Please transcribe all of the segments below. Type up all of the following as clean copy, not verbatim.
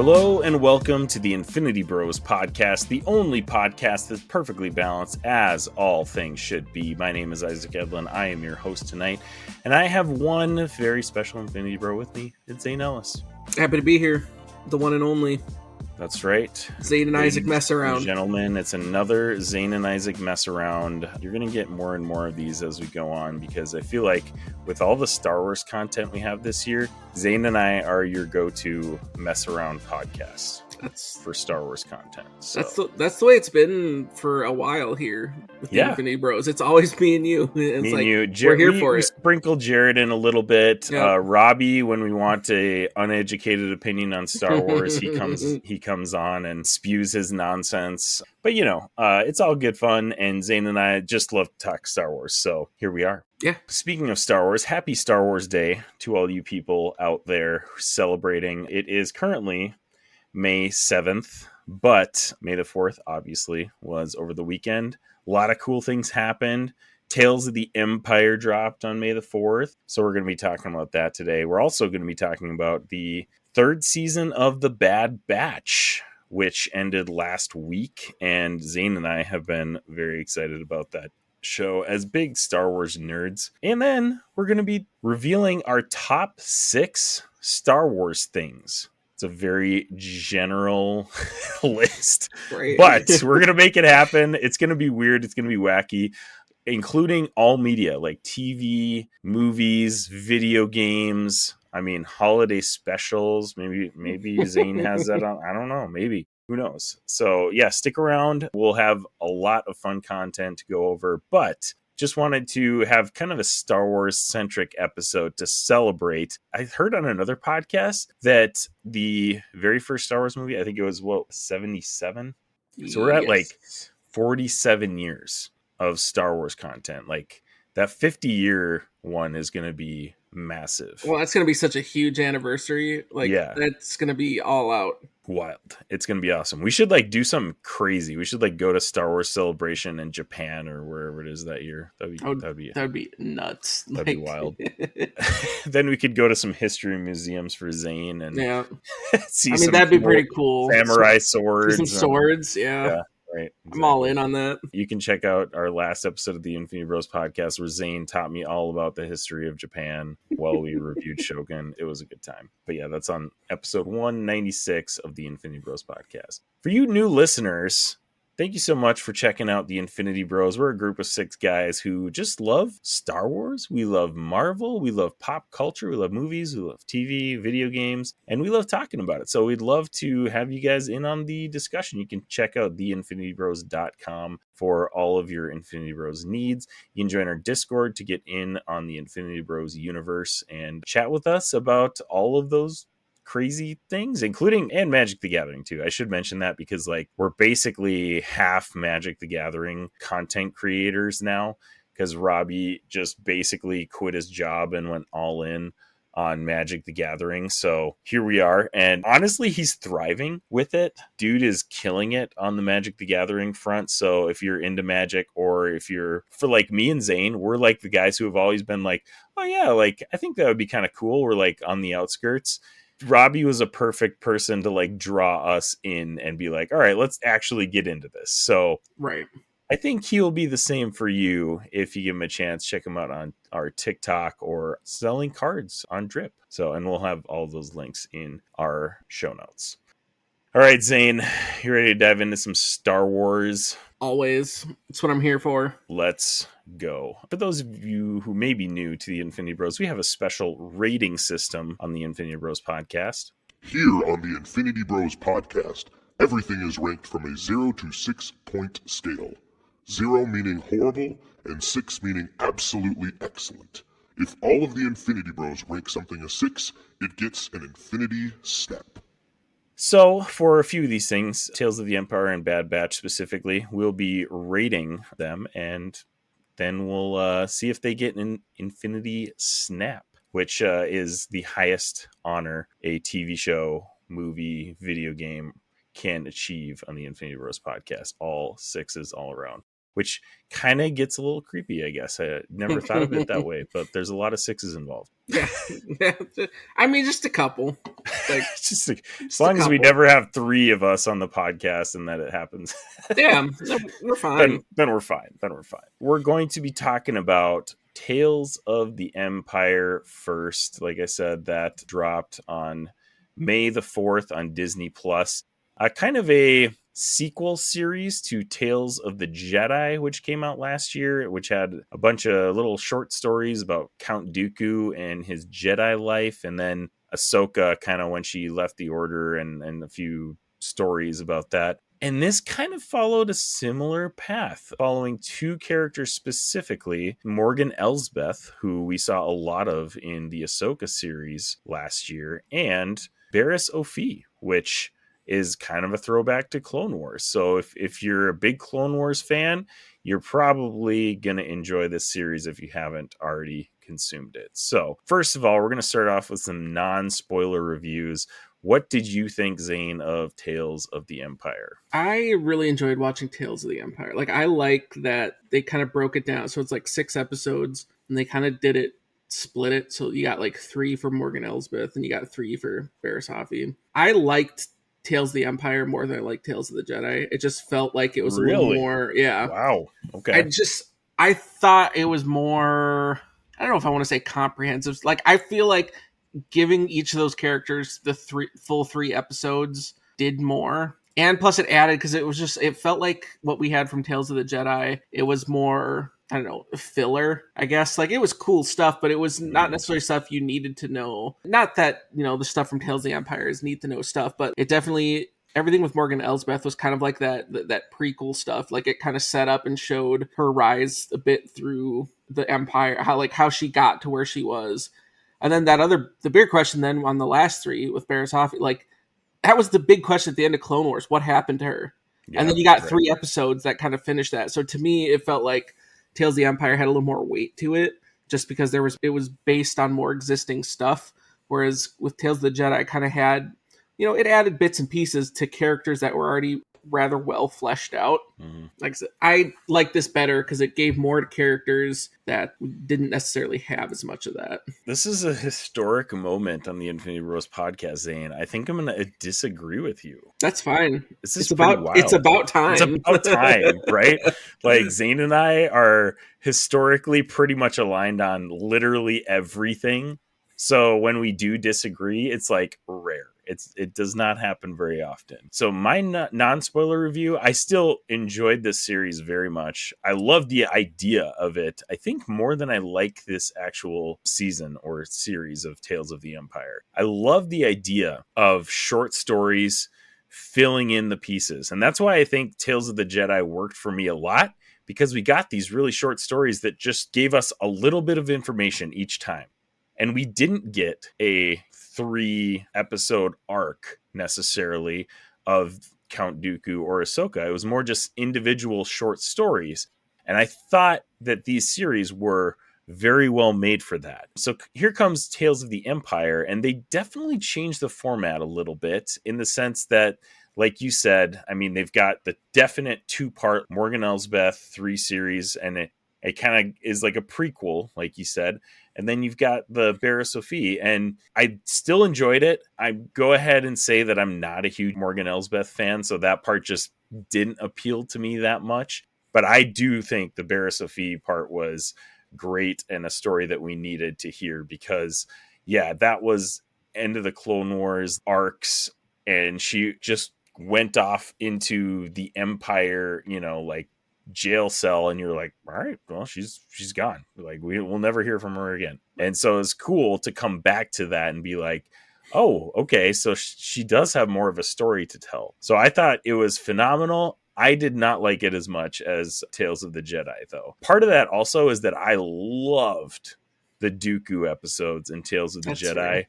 Hello and welcome to the Infinity Bros podcast, the only podcast that's perfectly balanced as all things should be. My name is Isaac Edlin. I am your host tonight, and I have one very special Infinity Bro with me. It's Zayne Ellis. Happy to be here, the one and only. That's right. Zayne and Isaac mess around. Gentlemen, it's another Zayne and Isaac mess around. You're going to get more and more of these as we go on because I feel like with all the Star Wars content we have this year, Zayne and I are your go-to mess around podcast. For Star Wars content. So. That's the way it's been for a while here with the Infinity Bros. It's always me and you. It's me like, and you. We're here for we it. Sprinkle Jared in a little bit. Yeah. Robbie, when we want a uneducated opinion on Star Wars, he comes on and spews his nonsense. But it's all good fun, and Zayne and I just love to talk Star Wars. So here we are. Yeah. Speaking of Star Wars, happy Star Wars Day to all you people out there celebrating. It is currently May 7th, but May the 4th, obviously, was over the weekend. A lot of cool things happened. Tales of the Empire dropped on May the 4th, so we're going to be talking about that today. We're also going to be talking about the third season of The Bad Batch, which ended last week, and Zayne and I have been very excited about that show as big Star Wars nerds. And then we're going to be revealing our top 6 Star Wars things. A very general list, right. But we're going to make it happen. It's going to be weird. It's going to be wacky, including all media like TV, movies, video games. I mean, holiday specials. Maybe Zayne has that on. I don't know. Maybe. Who knows? So yeah, stick around. We'll have a lot of fun content to go over, but just wanted to have kind of a Star Wars centric episode to celebrate. I heard on another podcast that the very first Star Wars movie, I think it was 77. So we're at like 47 years of Star Wars content. Like that 50-year one is going to be massive. Well, that's going to be such a huge anniversary. That's going to be all out. Wild. It's going to be awesome. We should do something crazy. We should go to Star Wars Celebration in Japan or wherever it is that year. That'd be nuts. That'd be wild. Then we could go to some history museums for Zayne and see that'd be pretty cool. Samurai swords. Some swords, yeah. Right. Exactly. I'm all in on that. You can check out our last episode of the Infinity Bros podcast where Zayne taught me all about the history of Japan while we reviewed Shogun. It was a good time. But yeah, that's on episode 196 of the Infinity Bros podcast. For you new listeners, thank you so much for checking out the Infinity Bros. We're a group of 6 guys who just love Star Wars. We love Marvel. We love pop culture. We love movies. We love TV, video games, and we love talking about it. So we'd love to have you guys in on the discussion. You can check out theinfinitybros.com for all of your Infinity Bros needs. You can join our Discord to get in on the Infinity Bros universe and chat with us about all of those crazy things, including and Magic the Gathering too. I should mention that because we're basically half Magic the Gathering content creators now because Robbie just basically quit his job and went all in on Magic the Gathering. So here we are, and honestly he's thriving with it. Dude is killing it on the Magic the Gathering front. So if you're into Magic, or if you're for me and Zayne, we're the guys who have always been oh yeah, I think that would be kind of cool. We're on the outskirts. Robbie was a perfect person to draw us in and be all right, let's actually get into this. So right. I think he'll be the same for you if you give him a chance. Check him out on our TikTok or selling cards on Drip. So, and we'll have all those links in our show notes. All right, Zayne, you ready to dive into some Star Wars? Always. That's what I'm here for. Let's go. For those of you who may be new to the Infinity Bros, we have a special rating system on the Infinity Bros podcast. Here on the Infinity Bros podcast, everything is ranked from a 0 to 6 point scale. 0 meaning horrible, and 6 meaning absolutely excellent. If all of the Infinity Bros rank something a 6, it gets an Infinity Snap. So, for a few of these things, Tales of the Empire and Bad Batch specifically, we'll be rating them, and then we'll see if they get an Infinity Snap, which is the highest honor a TV show, movie, video game can achieve on the Infinity Bros podcast. All 6s all around. which kind of gets a little creepy, I guess. I never thought of it that way, but there's a lot of sixes involved. Yeah. I mean, just a couple. Like, as long as we never have 3 of us on the podcast and that it happens. Yeah, we're fine. Then we're fine. We're going to be talking about Tales of the Empire first. Like I said, that dropped on May the 4th on Disney Plus. Kind of a sequel series to Tales of the Jedi, which came out last year, which had a bunch of little short stories about Count Dooku and his Jedi life, and then Ahsoka kind of when she left the Order, and a few stories about that. And this kind of followed a similar path, following 2 characters specifically, Morgan Elsbeth, who we saw a lot of in the Ahsoka series last year, and Barriss Offee, which is kind of a throwback to Clone Wars. So if you're a big Clone Wars fan, you're probably going to enjoy this series if you haven't already consumed it. So first of all, we're going to start off with some non-spoiler reviews. What did you think, Zayne, of Tales of the Empire? I really enjoyed watching Tales of the Empire. Like, I like that they kind of broke it down. So it's like 6 episodes, and they kind of split it. So you got like 3 for Morgan Elsbeth, and you got 3 for Barriss Offee. I liked Tales of the Empire more than I liked Tales of the Jedi. It just felt like it was a little more, yeah. Wow. Okay. I thought it was more, I don't know if I want to say comprehensive. Like, I feel like giving each of those characters the full 3 episodes did more. And plus it added, because it felt like what we had from Tales of the Jedi, it was more, I don't know, filler, I guess. Like, it was cool stuff, but it was not necessarily stuff you needed to know. Not that, the stuff from Tales of the Empire is need to know stuff, but it definitely, everything with Morgan Elsbeth was kind of like that prequel stuff. Like, it kind of set up and showed her rise a bit through the Empire, how she got to where she was. And then the big question then on the last 3 with Barriss Offee, like, that was the big question at the end of Clone Wars. What happened to her? Yeah, and then you got 3 episodes that kind of finished that. So to me, it felt like Tales of the Empire had a little more weight to it, just because it was based on more existing stuff. Whereas with Tales of the Jedi, I kind of had, it added bits and pieces to characters that were already rather well fleshed out. Mm-hmm. Like I said, I like this better because it gave more to characters that didn't necessarily have as much of that. This is a historic moment on the Infinity Bros podcast, Zayne. I think I'm going to disagree with you. That's fine. It's about time. It's about time, right? Like, Zayne and I are historically pretty much aligned on literally everything. So when we do disagree, it's like rare. It does not happen very often. So my non-spoiler review, I still enjoyed this series very much. I love the idea of it. I think more than I like this actual season or series of Tales of the Empire. I love the idea of short stories filling in the pieces. And that's why I think Tales of the Jedi worked for me a lot, because we got these really short stories that just gave us a little bit of information each time. And we didn't get a 3-episode arc necessarily of Count Dooku or Ahsoka. It was more just individual short stories. And I thought that these series were very well made for that. So here comes Tales of the Empire, and they definitely changed the format a little bit, in the sense that, like you said, I mean, they've got the definite 2-part Morgan Elsbeth 3 series, and it kind of is like a prequel, like you said. And then you've got the Barriss Offee, and I still enjoyed it. I go ahead and say that I'm not a huge Morgan Elsbeth fan, so that part just didn't appeal to me that much. But I do think the Barriss Offee part was great and a story that we needed to hear, because, yeah, that was end of the Clone Wars arcs, and she just went off into the Empire, like, jail cell, and you're like, all right, well, she's gone. Like, we'll never hear from her again. And so it's cool to come back to that and be like, oh, okay, so she does have more of a story to tell. So I thought it was phenomenal. I did not like it as much as Tales of the Jedi, though. Part of that also is that I loved the Dooku episodes in Tales of the Jedi. Right.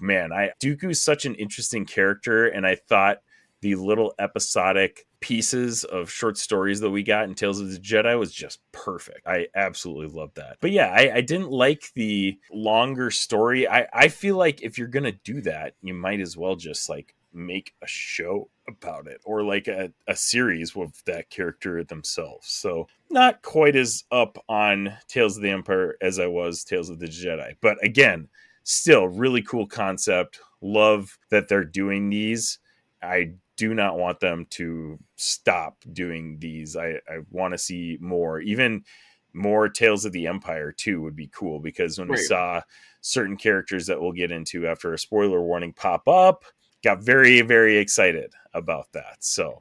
Man, Dooku's such an interesting character, and I thought the little episodic pieces of short stories that we got in Tales of the Jedi was just perfect. I absolutely loved that. But yeah, I didn't like the longer story. I feel like if you're going to do that, you might as well just like make a show about it, or like a series with that character themselves. So not quite as up on Tales of the Empire as I was Tales of the Jedi. But again, still really cool concept. Love that they're doing these. I do not want them to stop doing these. I want to see more. Even more Tales of the Empire too would be cool, because when we saw certain characters that we'll get into after a spoiler warning pop up, got very, very excited about that. So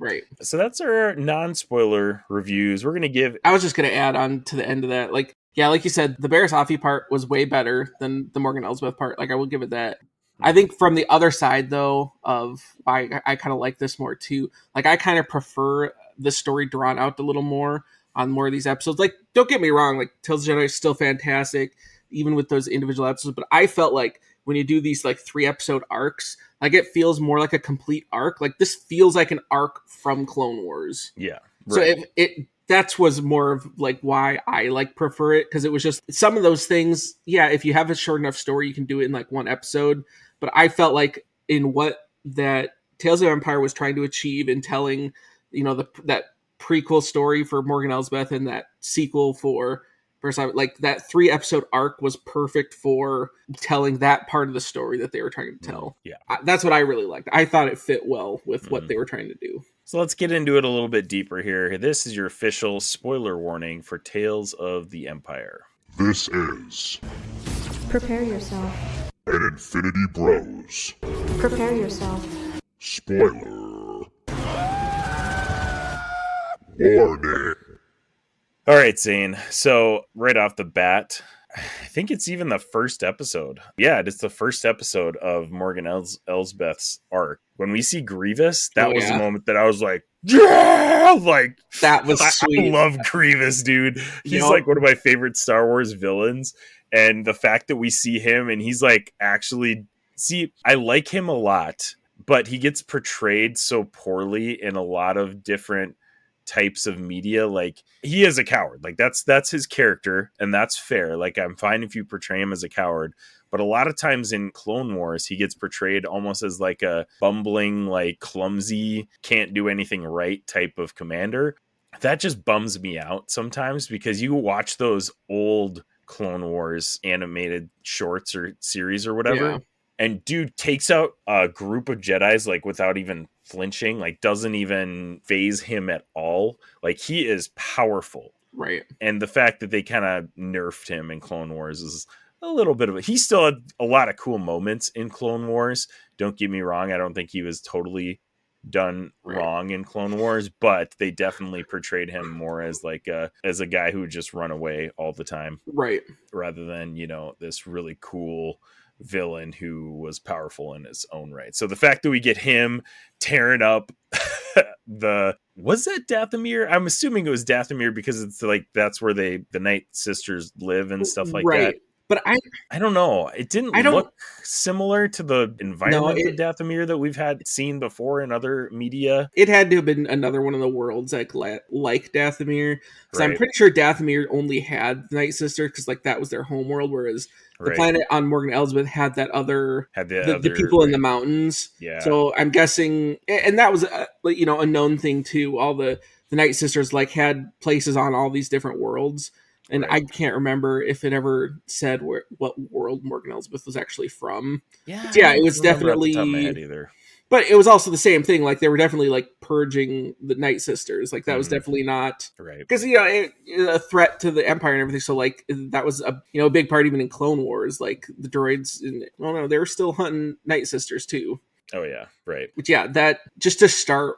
that's our non-spoiler reviews. We're going to give... I was just going to add on to the end of that. Like, yeah, like you said, the Barriss Offee part was way better than the Morgan Elsbeth part. Like, I will give it that. I think from the other side, though, of why I kind of like this more, too. Like, I kind of prefer the story drawn out a little more on more of these episodes. Like, don't get me wrong. Like, Tales of the Jedi is still fantastic, even with those individual episodes. But I felt like when you do these, like, 3-episode arcs, like, it feels more like a complete arc. Like, this feels like an arc from Clone Wars. Yeah. Right. So that was more of like why I like prefer it, because it was just some of those things. Yeah, if you have a short enough story, you can do it in like one episode. But I felt like in what that Tales of Empire was trying to achieve in telling, you know, that prequel story for Morgan Elsbeth and that sequel for Barriss, like that 3-episode arc was perfect for telling that part of the story that they were trying to tell. Yeah, that's what I really liked. I thought it fit well with what they were trying to do. So let's get into it a little bit deeper here. This is your official spoiler warning for Tales of the Empire. This is... Prepare yourself. An Infinity Bros. Prepare yourself. Spoiler. Warning. All right, Zane. So right off the bat, I think it's even the first episode. Yeah, it's the first episode of Morgan Elsbeth's arc. When we see Grievous, that was the moment that I was like, yeah! Like, that was sweet. I love Grievous, dude. He's like one of my favorite Star Wars villains. And the fact that we see him and he's like actually... See, I like him a lot, but he gets portrayed so poorly in a lot of different types of media. Like, he is a coward. Like, that's his character, and that's fair. Like, I'm fine if you portray him as a coward, but a lot of times in Clone Wars he gets portrayed almost as like a bumbling, like clumsy, can't do anything right type of commander. That just bums me out sometimes, because you watch those old Clone Wars animated shorts or series or whatever, and dude takes out a group of Jedis like without even flinching, like doesn't even phase him at all. Like, he is powerful. Right. And the fact that they kind of nerfed him in Clone Wars is a little bit of he still had a lot of cool moments in Clone Wars. Don't get me wrong. I don't think he was totally done wrong in Clone Wars, but they definitely portrayed him more as like as a guy who would just run away all the time. Right. Rather than, you know, this really cool villain who was powerful in his own right. So the fact that we get him tearing up was that Dathomir? I'm assuming it was Dathomir, because it's like that's where the Night Sisters live and stuff like that. But I don't know. It didn't look similar to the environment of Dathomir that we've seen before in other media. It had to have been another one of the worlds like Dathomir. Because I'm pretty sure Dathomir only had the Night Sisters, because like that was their home world, whereas the planet on Morgan Elsbeth had that other the people in the mountains. Yeah. So I'm guessing, and that was a known thing too. All the Night Sisters like had places on all these different worlds. And I can't remember if it ever said what world Morgan Elsbeth was actually from. Yeah, it was definitely. Off the top of my head either. But it was also the same thing. Like, they were definitely like purging the Night Sisters. Like, that was definitely not because a threat to the Empire and everything. So like that was a big part even in Clone Wars. Like the droids, they were still hunting Night Sisters too. Oh yeah, right. But yeah, that just to start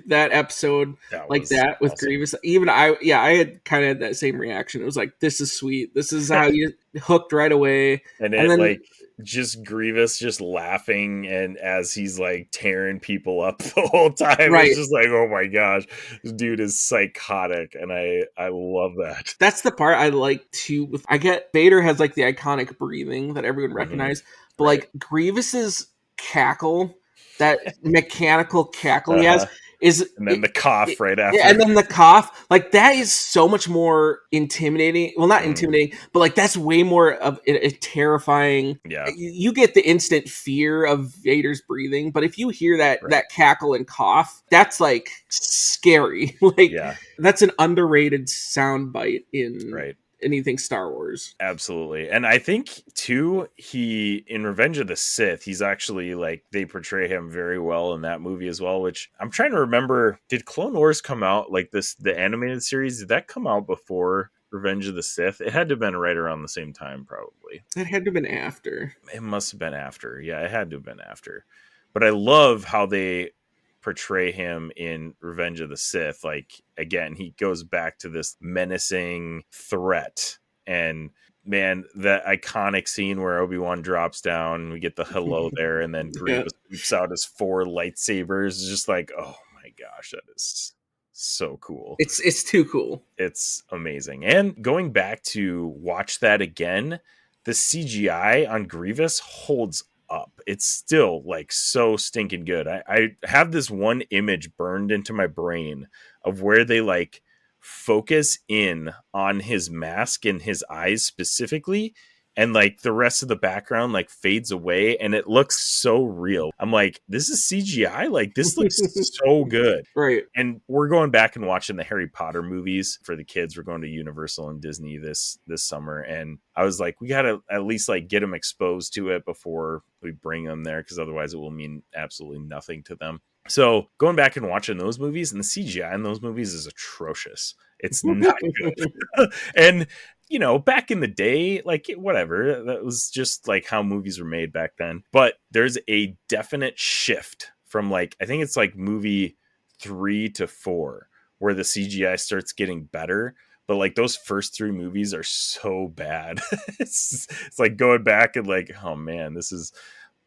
that episode like that with awesome. Grievous, even I had kind of had that same reaction. It was like, this is sweet. This is how you hooked right away. And then like just Grievous just laughing, and as he's like tearing people up the whole time, it's just like, oh my gosh, this dude is psychotic, and I love that. That's the part I like too. I get Vader has like the iconic breathing that everyone recognized, but like Grievous's cackle, that mechanical cackle he has, And then the cough right after. Yeah, and then the cough, like that is so much more intimidating. Well, not intimidating, but like that's way more of a terrifying. Yeah. You get the instant fear of Vader's breathing, but if you hear that cackle and cough, that's like scary. Like that's an underrated soundbite in anything Star Wars. Absolutely. And I think too, he in Revenge of the Sith, he's actually like, they portray him very well in that movie as well, which I'm trying to remember, did Clone Wars come out like this, the animated series, did that come out before Revenge of the Sith? It had to have been right around the same time, probably. It had to have been after. It must have been after. Yeah, it had to have been after. But I love how they portray him in Revenge of the Sith. Like, again, he goes back to this menacing threat. And man, that iconic scene where Obi-Wan drops down, we get the hello there, and then Grievous whips out his 4 lightsabers. It's just like, oh my gosh, that is so cool. It's too cool. It's amazing. And going back to watch that again, the CGI on Grievous holds up. It's still like so stinking good. I have this one image burned into my brain of where they like focus in on his mask and his eyes specifically, and like the rest of the background like fades away and it looks so real. I'm like, this is CGI? Like this looks so good. Right. And we're going back and watching the Harry Potter movies for the kids. We're going to Universal and Disney this summer. And I was like, we got to at least like get them exposed to it before we bring them there, because otherwise it will mean absolutely nothing to them. So going back and watching those movies, and the CGI in those movies is atrocious. It's not good. And you know, back in the day, like whatever, that was just like how movies were made back then. But there's a definite shift from like, I think it's like movie 3 to 4 where the CGI starts getting better. But like those first 3 movies are so bad. it's like going back and like, oh man, this is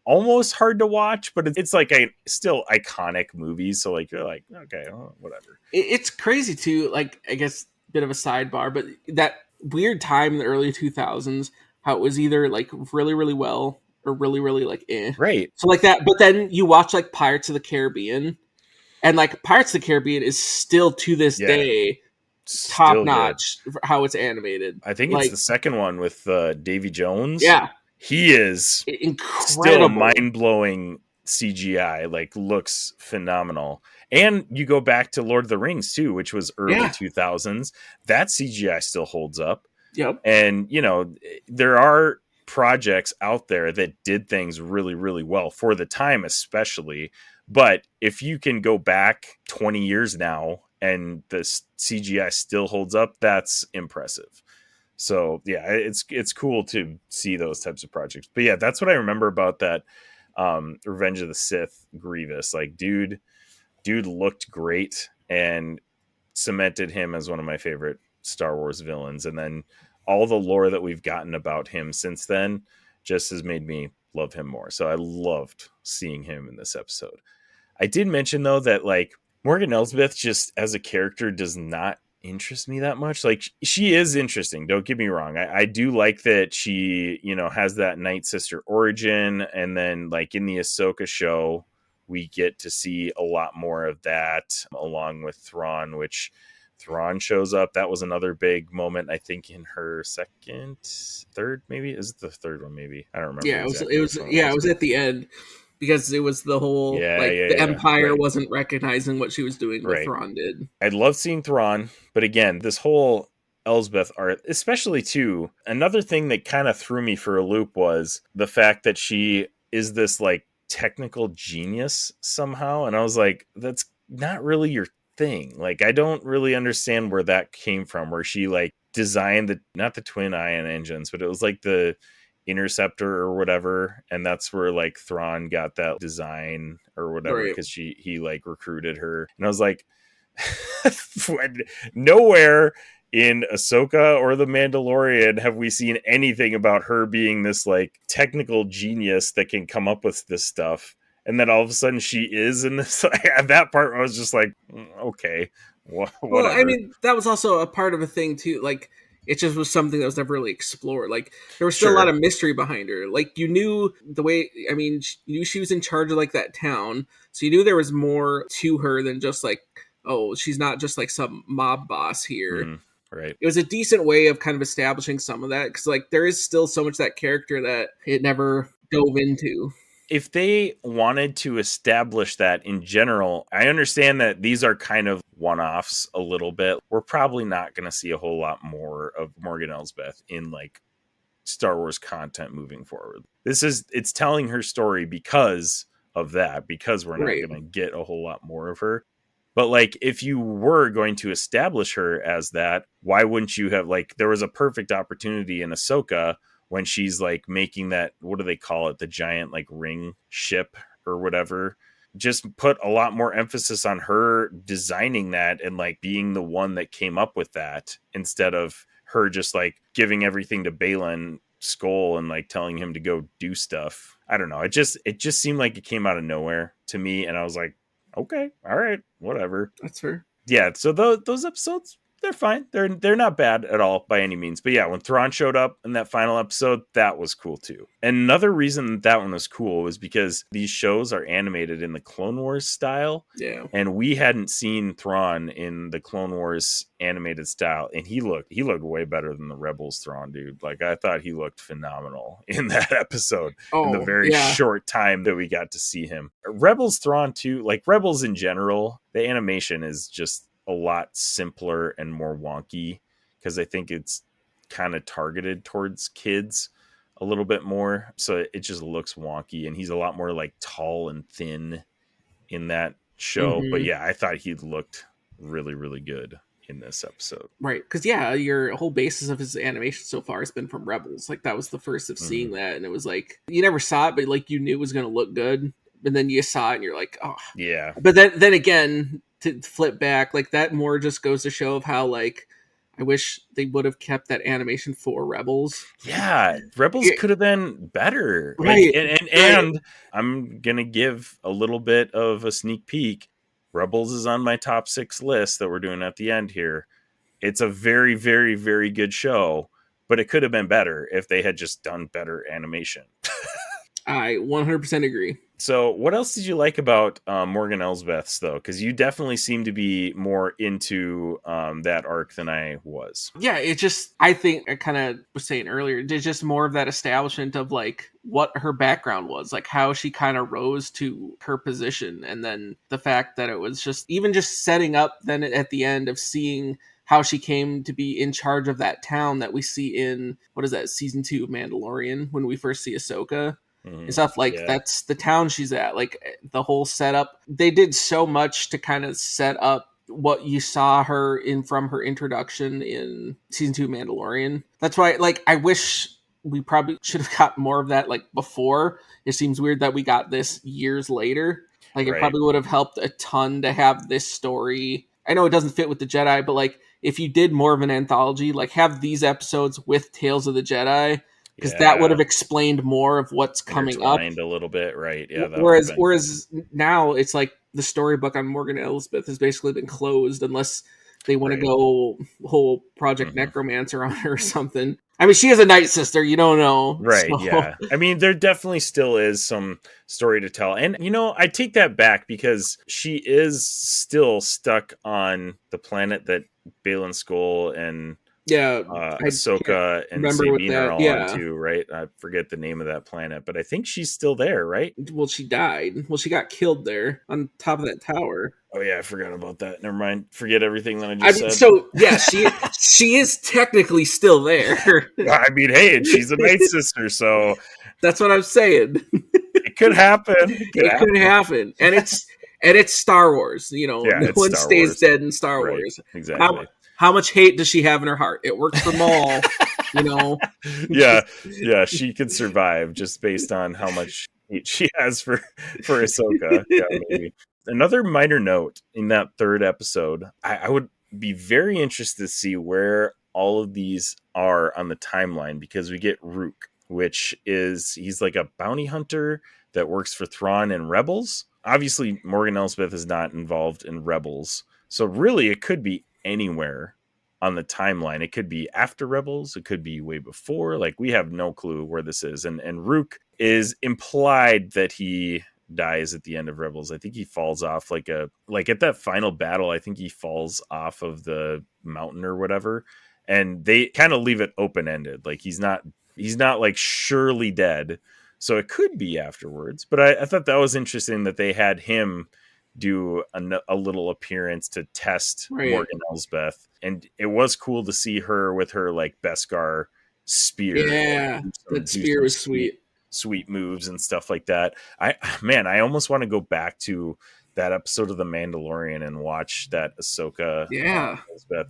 almost hard to watch, but it's like a still iconic movie. So like, you're like, okay, well, whatever. It's crazy too. Like, I guess bit of a sidebar, but that weird time in the early 2000s, how it was either like really, really well or really, really like eh. Right. So like that, but then you watch like Pirates of the Caribbean, and like Pirates of the Caribbean is still to this day top notch for how it's animated. I think like, it's the second one with Davy Jones. Yeah. He is incredible. Still mind-blowing CGI, like looks phenomenal. And you go back to Lord of the Rings too, which was early 2000s. That CGI still holds up. Yep. And, you know, there are projects out there that did things really, really well for the time, especially. But if you can go back 20 years now and the CGI still holds up, that's impressive. So yeah, it's cool to see those types of projects. But yeah, that's what I remember about that Revenge of the Sith Grievous. Like, dude looked great and cemented him as one of my favorite Star Wars villains. And then all the lore that we've gotten about him since then just has made me love him more. So I loved seeing him in this episode. I did mention though that like Morgan Elsbeth just as a character does not interest me that much. Like, she is interesting, don't get me wrong. I do like that she, you know, has that Night Sister origin, and then like in the Ahsoka show we get to see a lot more of that along with Thrawn, which Thrawn shows up. That was another big moment, I think, in her third, maybe? Is it the third one? Maybe, I don't remember. Yeah, it was at the end, because it was the whole the Empire wasn't recognizing what she was doing, what Thrawn did. I love seeing Thrawn, but again, this whole Elsbeth art, especially too, another thing that kind of threw me for a loop was the fact that she is this like technical genius somehow, and I was like, that's not really your thing. Like, I don't really understand where that came from, where she like designed not the twin ion engines, but it was like the Interceptor or whatever, and that's where like Thrawn got that design or whatever, because he like recruited her. And I was like, nowhere in Ahsoka or The Mandalorian have we seen anything about her being this like technical genius that can come up with this stuff. And then all of a sudden she is in this. At that part I was just like, okay, whatever. Well, I mean, that was also a part of a thing too. Like, it just was something that was never really explored. Like there was still a lot of mystery behind her. Like you knew the way, I mean, you knew she was in charge of like that town, so you knew there was more to her than just like, oh, she's not just like some mob boss here. Right. It was a decent way of kind of establishing some of that, because like there is still so much of that character that it never dove into. If they wanted to establish that in general, I understand that these are kind of one-offs a little bit. We're probably not going to see a whole lot more of Morgan Elsbeth in like Star Wars content moving forward. It's telling her story because of that, because we're not going to get a whole lot more of her. But like, if you were going to establish her as that, why wouldn't you have, like, there was a perfect opportunity in Ahsoka when she's like making that, what do they call it? The giant like ring ship or whatever. Just put a lot more emphasis on her designing that and like being the one that came up with that, instead of her just like giving everything to Baylan Skoll and like telling him to go do stuff. I don't know. It just seemed like it came out of nowhere to me. And I was like, okay, all right, whatever. That's fair. Yeah. So those episodes, they're fine. They're not bad at all by any means. But yeah, when Thrawn showed up in that final episode, that was cool too. And another reason that one was cool was because these shows are animated in the Clone Wars style. Yeah. And we hadn't seen Thrawn in the Clone Wars animated style. And he looked way better than the Rebels Thrawn, dude. Like, I thought he looked phenomenal in that episode in the very short time that we got to see him. Rebels Thrawn too, like Rebels in general, the animation is just a lot simpler and more wonky, because I think it's kind of targeted towards kids a little bit more, so it just looks wonky, and he's a lot more like tall and thin in that show. But yeah, I thought he looked really, really good in this episode. Right, because your whole basis of his animation so far has been from Rebels. Like that was the first of seeing that, and it was like you never saw it, but like you knew it was going to look good, and then you saw it and you're like, oh yeah. But then again, to flip back, like that more just goes to show of how like I wish they would have kept that animation for Rebels. Yeah, Rebels could have been better. Right. Like, and I'm gonna give a little bit of a sneak peek. Rebels is on my top 6 list that we're doing at the end here. It's a very, very, very good show, but it could have been better if they had just done better animation. I 100% agree. So what else did you like about Morgan Elsbeth's, though? Because you definitely seem to be more into that arc than I was. Yeah, it just, I think I kind of was saying earlier, there's just more of that establishment of like what her background was, like how she kind of rose to her position. And then the fact that it was just, even just setting up then at the end of seeing how she came to be in charge of that town that we see in, what is that, season 2 of Mandalorian, when we first see Ahsoka. And stuff like that's the town she's at, like the whole setup. They did so much to kind of set up what you saw her in from her introduction in season 2 Mandalorian. That's why, like, I wish we probably should have got more of that like before. It seems weird that we got this years later. Like it probably would have helped a ton to have this story. I know it doesn't fit with the Jedi, but like if you did more of an anthology, like have these episodes with Tales of the Jedi, because that would have explained more of what's coming up a little bit, right? Yeah. Whereas now it's like the storybook on Morgan Elsbeth has basically been closed unless they want to go whole Project Necromancer on her or something. I mean, she is a Night Sister, you don't know, right? So. Yeah. I mean, there definitely still is some story to tell, and you know, I take that back because she is still stuck on the planet that Baylan Skoll and Ahsoka and Sabine are all on too, right? I forget the name of that planet, but I think she's still there, right? Well, she died. Well, she got killed there on top of that tower. Oh yeah, I forgot about that. Never mind. Forget everything that I just said. So yeah, she is technically still there. I mean, hey, and she's a Night Sister, so that's what I'm saying. It could happen. It could happen, and it's Star Wars. You know, no one stays dead in Star Wars. Exactly. How much hate does she have in her heart? It works for Maul, you know? Yeah, she could survive just based on how much hate she has for Ahsoka. Yeah, maybe. Another minor note in that 3rd episode, I would be very interested to see where all of these are on the timeline, because we get Rook, which is, he's like a bounty hunter that works for Thrawn and Rebels. Obviously, Morgan Elsbeth is not involved in Rebels, so really it could be anywhere on the timeline. It could be after Rebels, it could be way before. Like, we have no clue where this is. And Rook is implied that he dies at the end of Rebels. I think he falls off like at that final battle, I think he falls off of the mountain or whatever. And they kind of leave it open-ended. Like, he's not like surely dead. So it could be afterwards. But I thought that was interesting that they had him do a little appearance to test Morgan Elsbeth. And it was cool to see her with her like Beskar spear. Yeah, that spear was sweet moves and stuff like that. I almost want to go back to that episode of The Mandalorian and watch that Ahsoka Elsbeth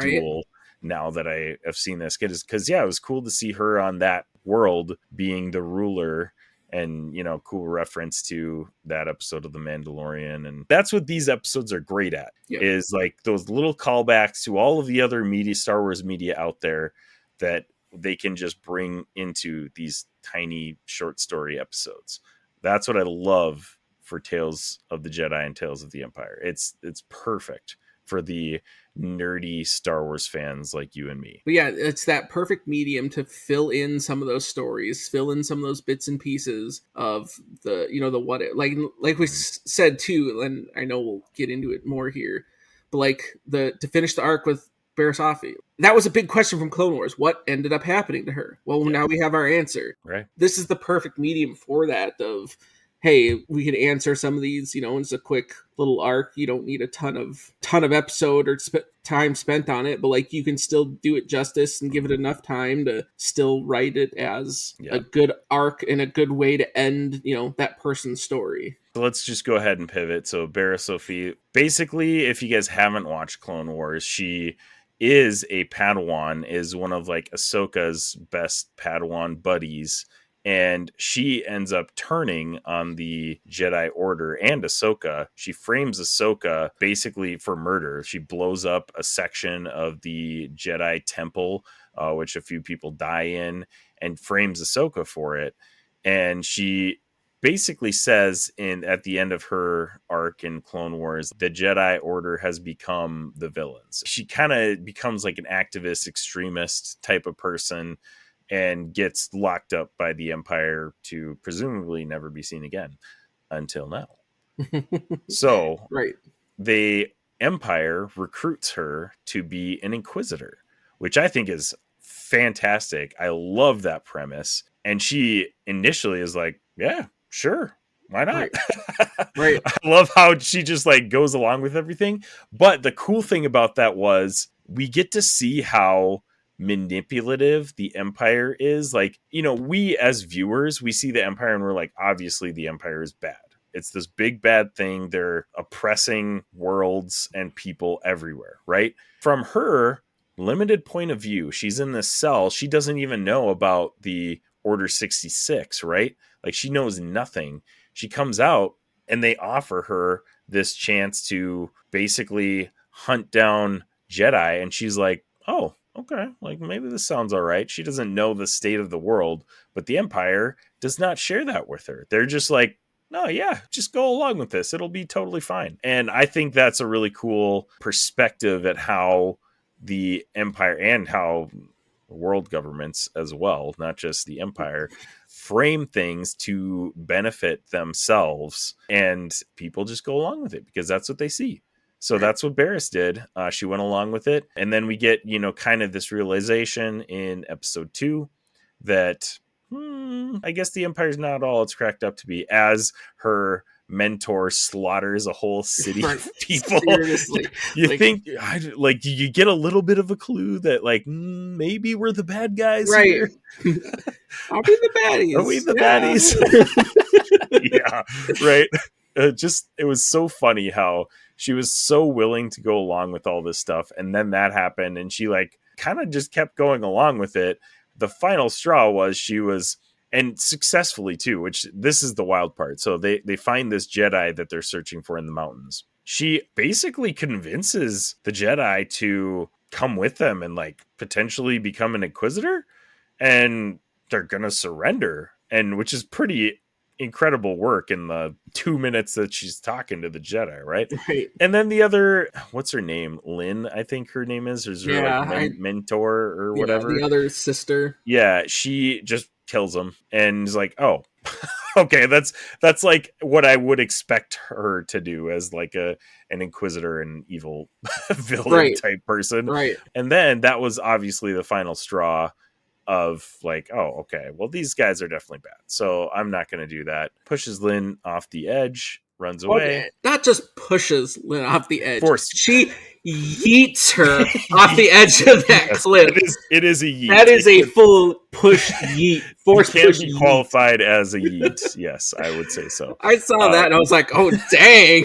duel now that I have seen this. Because it was cool to see her on that world being the ruler, and cool reference to that episode of The Mandalorian. And that's what these episodes are great at, is like those little callbacks to all of the other media, Star Wars media out there, that they can just bring into these tiny short story episodes. That's what I love for Tales of the Jedi and Tales of the Empire. It's perfect for the nerdy Star Wars fans like you and me. But yeah, it's that perfect medium to fill in some of those stories, fill in some of those bits and pieces of the, the what it, like we said too, and I know we'll get into it more here, but like to finish the arc with Barriss Offee, that was a big question from Clone Wars. What ended up happening to her? Well, now we have our answer. Right. This is the perfect medium for that, of, hey, we can answer some of these, it's a quick little arc. You don't need a ton of episode or time spent on it, but like you can still do it justice and give it enough time to still write it as a good arc and a good way to end, that person's story. So let's just go ahead and pivot. So Barriss Offee, basically, if you guys haven't watched Clone Wars, she is a Padawan, is one of like Ahsoka's best Padawan buddies. And she ends up turning on the Jedi Order and Ahsoka. She frames Ahsoka basically for murder. She blows up a section of the Jedi Temple, which a few people die in, and frames Ahsoka for it. And she basically says at the end of her arc in Clone Wars, the Jedi Order has become the villains. She kind of becomes like an activist, extremist type of person, and gets locked up by the Empire to presumably never be seen again until now. So the Empire recruits her to be an Inquisitor, which I think is fantastic. I love that premise. And she initially is like, yeah, sure, why not? Right. I love how she just like goes along with everything. But the cool thing about that was we get to see how manipulative the Empire is. Like, we as viewers, we see the Empire and we're like, obviously the Empire is bad. It's this big bad thing. They're oppressing worlds and people everywhere, right? From her limited point of view, she's in this cell. She doesn't even know about the Order 66, right? Like, she knows nothing. She comes out and they offer her this chance to basically hunt down Jedi. And she's like, oh, okay, like maybe this sounds all right. She doesn't know the state of the world, but the Empire does not share that with her. They're just like, no, yeah, just go along with this. It'll be totally fine. And I think that's a really cool perspective at how the Empire and how world governments as well, not just the Empire, frame things to benefit themselves, and people just go along with it because that's what they see. So that's what Barriss did. She went along with it. And then we get, kind of this realization in episode 2 that, I guess the Empire's not all it's cracked up to be, as her mentor slaughters a whole city of people. Seriously. You think, like, you get a little bit of a clue that, like, maybe we're the bad guys here. Are we the baddies? Are we the baddies? Yeah, right. It was so funny how she was so willing to go along with all this stuff. And then that happened and she like kind of just kept going along with it. The final straw was she was, and successfully too, which this is the wild part. So they find this Jedi that they're searching for in the mountains. She basically convinces the Jedi to come with them and like potentially become an Inquisitor, and they're going to surrender. And which is pretty incredible work in the 2 minutes that she's talking to the Jedi, right? Right. And then the other, what's her name? Lynn, I think her name is. Or is her like mentor or whatever? The other sister. Yeah, she just kills him and is like, oh, okay, that's like what I would expect her to do as like an inquisitor and evil villain type person. Right. And then that was obviously the final straw of like, oh, okay, well, these guys are definitely bad, so I'm not going to do that. Pushes Lynn off the edge, runs away. Okay. Not just pushes Lynn off the edge. Force. She yeets her off the edge of that cliff. It is a yeet. That is a full push yeet. Force can push be yeet. Qualified as a yeet. Yes, I would say so. I saw that and I was like, oh, dang.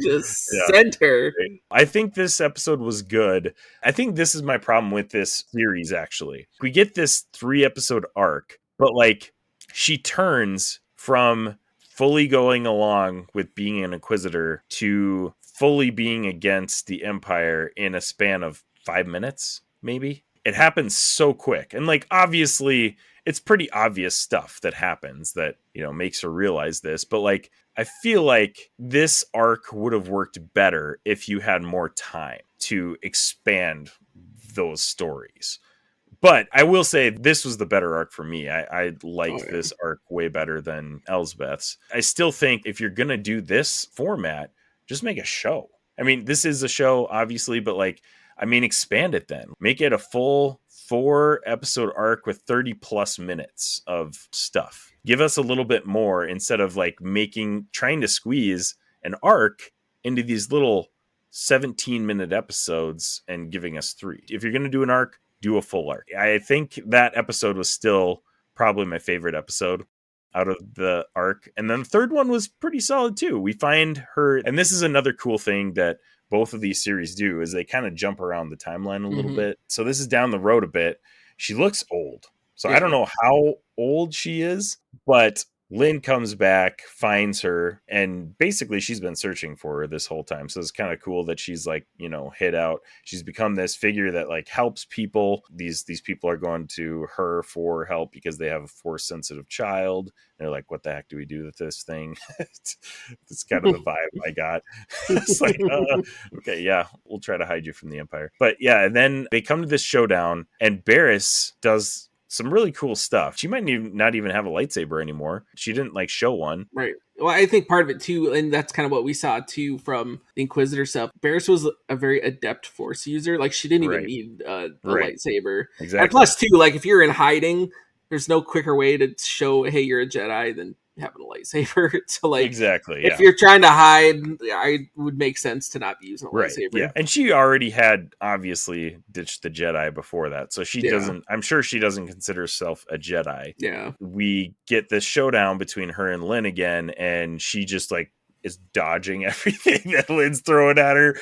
Just sent her. I think this episode was good. I think this is my problem with this series, actually. We get this 3-episode arc, but like she turns from fully going along with being an inquisitor to fully being against the Empire in a span of 5 minutes, maybe. It happens so quick. And like, obviously, it's pretty obvious stuff that happens that, makes her realize this. But like, I feel like this arc would have worked better if you had more time to expand those stories. But I will say this was the better arc for me. I liked this arc way better than Elsbeth's. I still think if you're going to do this format, just make a show. I mean, this is a show, obviously, but like, expand it then. Make it a full 4-episode arc with 30 plus minutes of stuff. Give us a little bit more instead of like trying to squeeze an arc into these little 17-minute episodes and giving us 3. If you're going to do an arc, do a full arc. I think that episode was still probably my favorite episode out of the arc. And then the third one was pretty solid too. We find her, and this is another cool thing that both of these series do, is they kind of jump around the timeline a little bit. So this is down the road a bit. She looks old. So I don't know how old she is, but Lynn comes back, finds her, and basically she's been searching for her this whole time. So it's kind of cool that she's like, hid out. She's become this figure that like helps people. These people are going to her for help because they have a force sensitive child. They're like, what the heck do we do with this thing? It's kind of the vibe I got. It's like, okay, yeah, we'll try to hide you from the Empire. But yeah, and then they come to this showdown and Barriss does some really cool stuff. She might not even have a lightsaber anymore. She didn't like show one. Right. Well, I think part of it too, and that's kind of what we saw too from the Inquisitor stuff. Barriss was a very adept Force user. Like she didn't even need a lightsaber. Exactly. And plus too, like if you're in hiding, there's no quicker way to show, hey, you're a Jedi than having a lightsaber. So like, exactly, if you're trying to hide, I would make sense to not be using a lightsaber. Yeah, and she already had obviously ditched the Jedi before that, so she doesn't. I'm sure she doesn't consider herself a Jedi. Yeah, we get this showdown between her and Lynn again, and she just like is dodging everything that Lynn's throwing at her.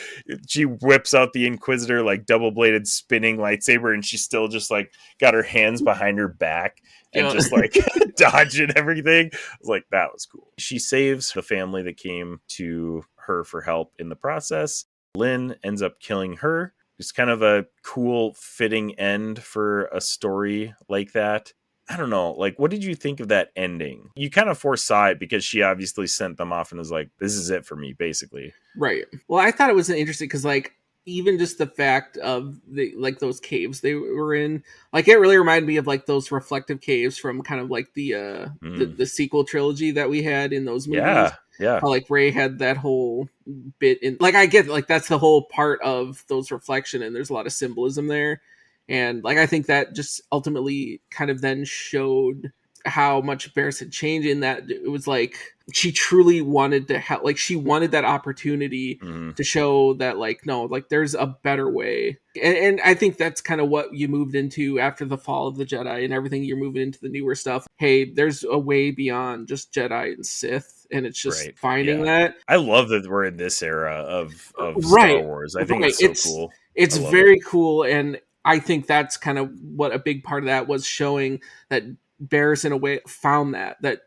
She whips out the Inquisitor like double-bladed spinning lightsaber, and she's still just like got her hands behind her back and just like dodging everything. I was like, that was cool. She saves the family that came to her for help in the process. Lynn ends up killing her. It's kind of a cool fitting end for a story like that. I don't know, like, what did you think of that ending? You kind of foresaw it because she obviously sent them off and was like, this is it for me, basically. Right. Well, I thought it was interesting because, like, even just the fact of the like those caves they were in, like it really reminded me of like those reflective caves from kind of like the sequel trilogy that we had in those movies. Yeah. How, like Rey had that whole bit in, like I get like that's the whole part of those reflection, and there's a lot of symbolism there. And like I think that just ultimately kind of then showed how much Barriss had changed in that it was like she truly wanted to help, like she wanted that opportunity to show that like no, like there's a better way. And I think that's kind of what you moved into after the fall of the Jedi and everything. You're moving into the newer stuff. Hey, there's a way beyond just Jedi and Sith, and it's just finding that. I love that we're in this era of Star Wars. I think it's so cool. It's very cool, and I think that's kind of what a big part of that was, showing that Barriss in a way found that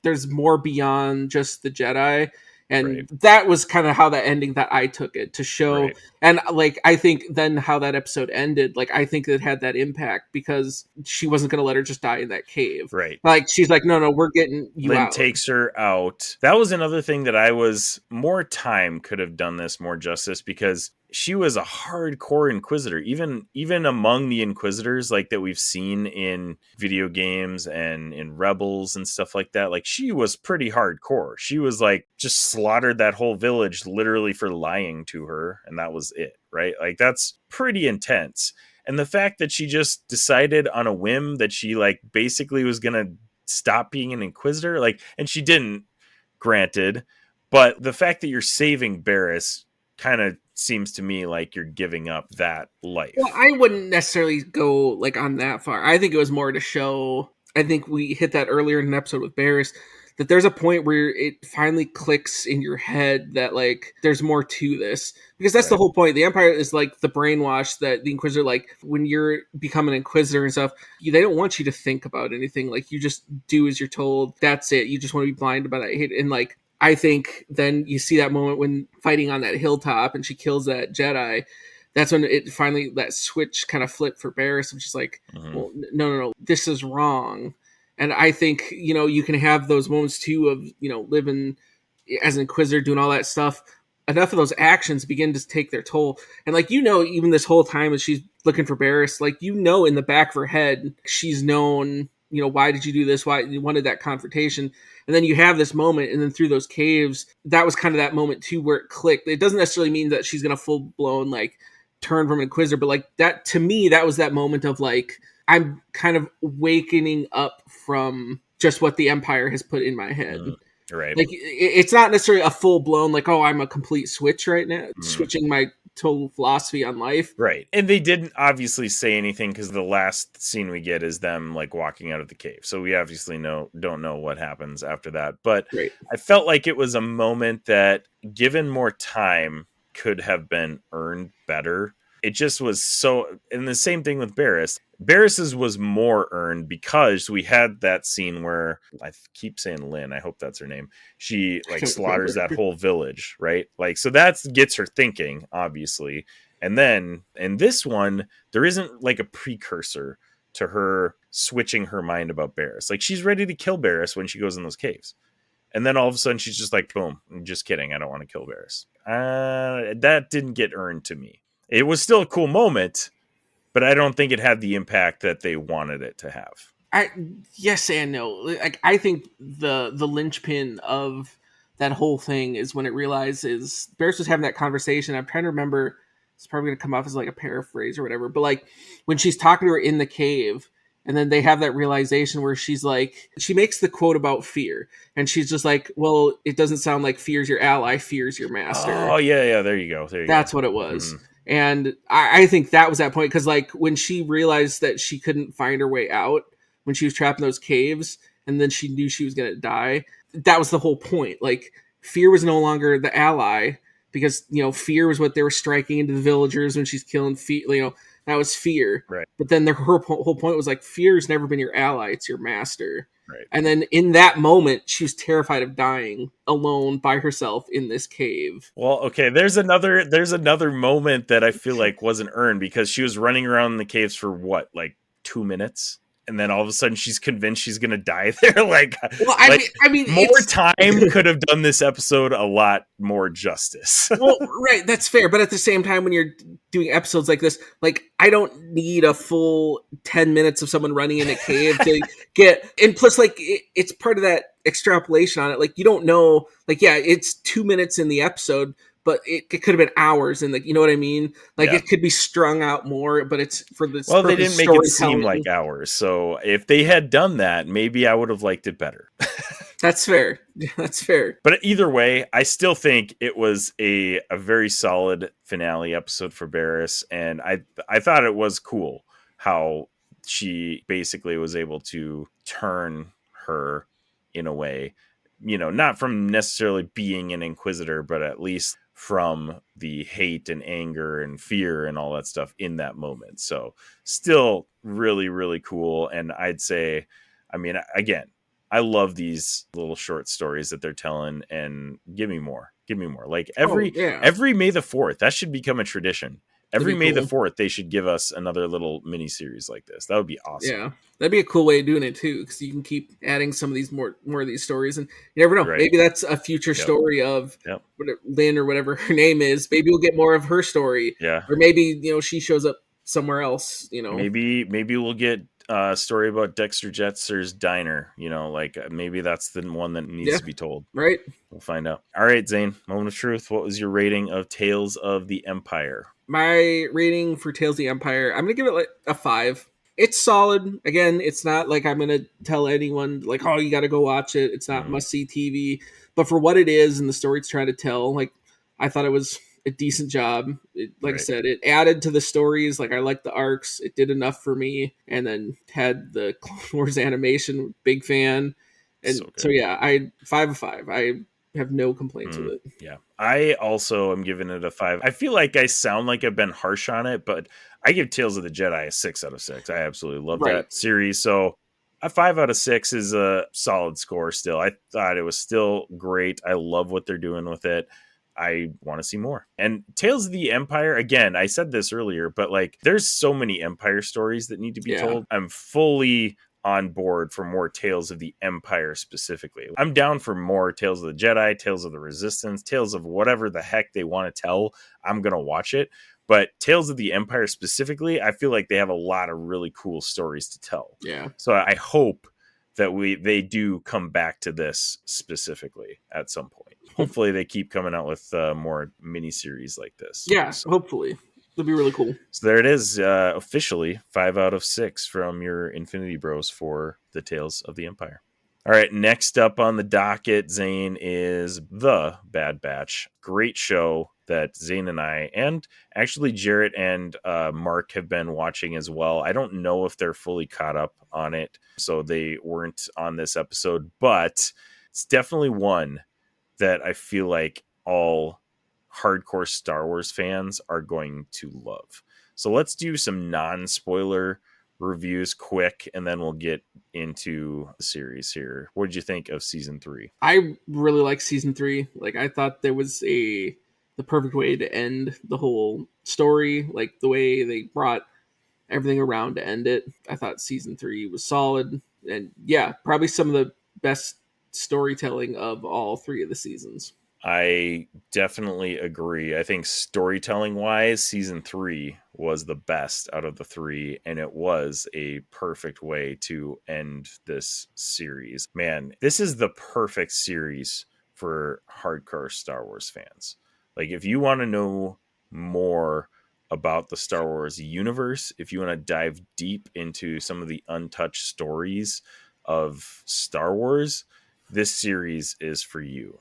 there's more beyond just the Jedi. And that was kind of how that ending that I took it to show. And like, I think then how that episode ended, like, I think it had that impact because she wasn't going to let her just die in that cave. Right. Like, she's like, no, we're getting you Lynn out. takes her out. That was another thing that more time could have done this more justice, because she was a hardcore Inquisitor, even among the Inquisitors like that we've seen in video games and in Rebels and stuff like that. Like, she was pretty hardcore. She was like just slaughtered that whole village literally for lying to her, and that was it, right? Like, that's pretty intense. And the fact that she just decided on a whim that she like basically was gonna stop being an Inquisitor, like, and she didn't, granted, but the fact that you're saving Barriss kind of seems to me like you're giving up that life. Well, I wouldn't necessarily go like on that far. I think it was more to show, I think we hit that earlier in an episode with Barriss, that there's a point where it finally clicks in your head that like there's more to this, because that's the whole point. The Empire is like the brainwash that the Inquisitor, like when you're become an Inquisitor and stuff, they don't want you to think about anything. Like, you just do as you're told. That's it. You just want to be blinded by that hate. And like, I think then you see that moment when fighting on that hilltop and she kills that Jedi. That's when it finally, that switch kind of flipped for Barriss, and she's like, well, no, this is wrong. And I think, you can have those moments too of, living as an Inquisitor, doing all that stuff. Enough of those actions begin to take their toll. And like, even this whole time as she's looking for Barriss, like, in the back of her head, she's known, why did you do this? Why you wanted that confrontation? And then you have this moment, and then through those caves, that was kind of that moment too where it clicked. It doesn't necessarily mean that she's going to full blown like turn from Inquisitor, but like that, to me, that was that moment of like, I'm kind of wakening up from just what the Empire has put in my head. Right. Like, it's not necessarily a full blown, like, oh, I'm a complete switch right now, switching my total philosophy on life. Right. And they didn't obviously say anything, because the last scene we get is them like walking out of the cave. So we obviously don't know what happens after that. But I felt like it was a moment that, given more time, could have been earned better. It just was so, and the same thing with Barriss. Barriss's was more earned because we had that scene where, I keep saying Lynn, I hope that's her name, she like slaughters that whole village, right? Like, so that gets her thinking, obviously. And then in this one, there isn't like a precursor to her switching her mind about Barriss. Like, she's ready to kill Barriss when she goes in those caves. And then all of a sudden she's just like, boom, I'm just kidding, I don't want to kill Barriss. That didn't get earned to me. It was still a cool moment, but I don't think it had the impact that they wanted it to have. Yes and no. Like, I think the linchpin of that whole thing is when it realizes Barriss was having that conversation. I'm trying to remember. It's probably going to come off as like a paraphrase or whatever, but like when she's talking to her in the cave, and then they have that realization where she's like, she makes the quote about fear, and she's just like, well, it doesn't sound like fear's your ally, fear's your master. Oh yeah, there you go. That's what it was. And I think that was that point, because like when she realized that she couldn't find her way out when she was trapped in those caves, and then she knew she was going to die, that was the whole point. Like, fear was no longer the ally, because fear was what they were striking into the villagers when she's killing that was fear. Right. But then her whole point was like, fear's never been your ally, it's your master. Right. And then in that moment, she was terrified of dying alone by herself in this cave. Well, okay, there's another moment that I feel like wasn't earned, because she was running around the caves for what, like 2 minutes? And then all of a sudden she's convinced she's going to die there. Like, well, I mean, more time could have done this episode a lot more justice. Well, right, that's fair. But at the same time, when you're doing episodes like this, like, I don't need a full 10 minutes of someone running in a cave to get, and plus, like, it's part of that extrapolation on it. Like, you don't know, like, yeah, it's 2 minutes in the episode, but it could have been hours, and like, you know what I mean? Like, it could be strung out more, but it's for this. Well, they didn't make it seem like hours, so if they had done that, maybe I would have liked it better. That's fair. That's fair. But either way, I still think it was a very solid finale episode for Barriss, and I thought it was cool how she basically was able to turn her in a way, not from necessarily being an Inquisitor, but at least from the hate and anger and fear and all that stuff in that moment. So still really, really cool. And I'd say, I mean, again, I love these little short stories that they're telling, and give me more. Like Oh, every yeah. May the 4th, that should become a tradition. That'd Every be May the cool. 4th, they should give us another little mini series like this. That would be awesome. Yeah, that'd be a cool way of doing it too, because you can keep adding some of these more of these stories, and you never know. Right. Maybe that's a future story of Lynn or whatever her name is. Maybe we'll get more of her story. Yeah. Or maybe she shows up somewhere else. Maybe we'll get a story about Dexter Jettster's diner. Like maybe that's the one that needs to be told. Right. We'll find out. All right, Zane. Moment of truth. What was your rating of Tales of the Empire? My rating for Tales of the Empire, I'm gonna give it like a 5. It's solid. Again, it's not like I'm gonna tell anyone like, oh, you got to go watch it. It's not must see TV. But for what it is and the story it's trying to tell, like I thought it was a decent job. I said, it added to the stories. Like I liked the arcs. It did enough for me. And then had the Clone Wars animation. Big fan. And so yeah, I 5 of 5. I have no complaints with it. Yeah. I also am giving it a 5. I feel like I sound like I've been harsh on it, but I give Tales of the Jedi a 6 out of 6. I absolutely love that series. So a 5 out of 6 is a solid score still. I thought it was still great. I love what they're doing with it. I want to see more. And Tales of the Empire, again, I said this earlier, but like there's so many Empire stories that need to be told. I'm fully on board for more Tales of the Empire specifically. I'm down for more Tales of the Jedi, Tales of the Resistance, Tales of whatever the heck they want to tell. I'm going to watch it. But Tales of the Empire specifically, I feel like they have a lot of really cool stories to tell. Yeah. So I hope that they do come back to this specifically at some point. Hopefully they keep coming out with more miniseries like this. Yeah, so hopefully. That'd be really cool. So there it is, officially 5 out of 6 from your Infinity Bros for the Tales of the Empire. All right, next up on the docket, Zane, is The Bad Batch. Great show that Zane and I, and actually Jarrett and Mark have been watching as well. I don't know if they're fully caught up on it, so they weren't on this episode, but it's definitely one that I feel like all hardcore Star Wars fans are going to love. So let's do some non-spoiler reviews quick, and then we'll get into the series here. What did you think of season 3? I really like season 3. Like I thought there was the perfect way to end the whole story, like the way they brought everything around to end it. I thought season 3 was solid, and yeah, probably some of the best storytelling of all 3 of the seasons. I definitely agree. I think storytelling wise, season 3 was the best out of the 3, and it was a perfect way to end this series. Man, this is the perfect series for hardcore Star Wars fans. Like, if you want to know more about the Star Wars universe, if you want to dive deep into some of the untouched stories of Star Wars, this series is for you.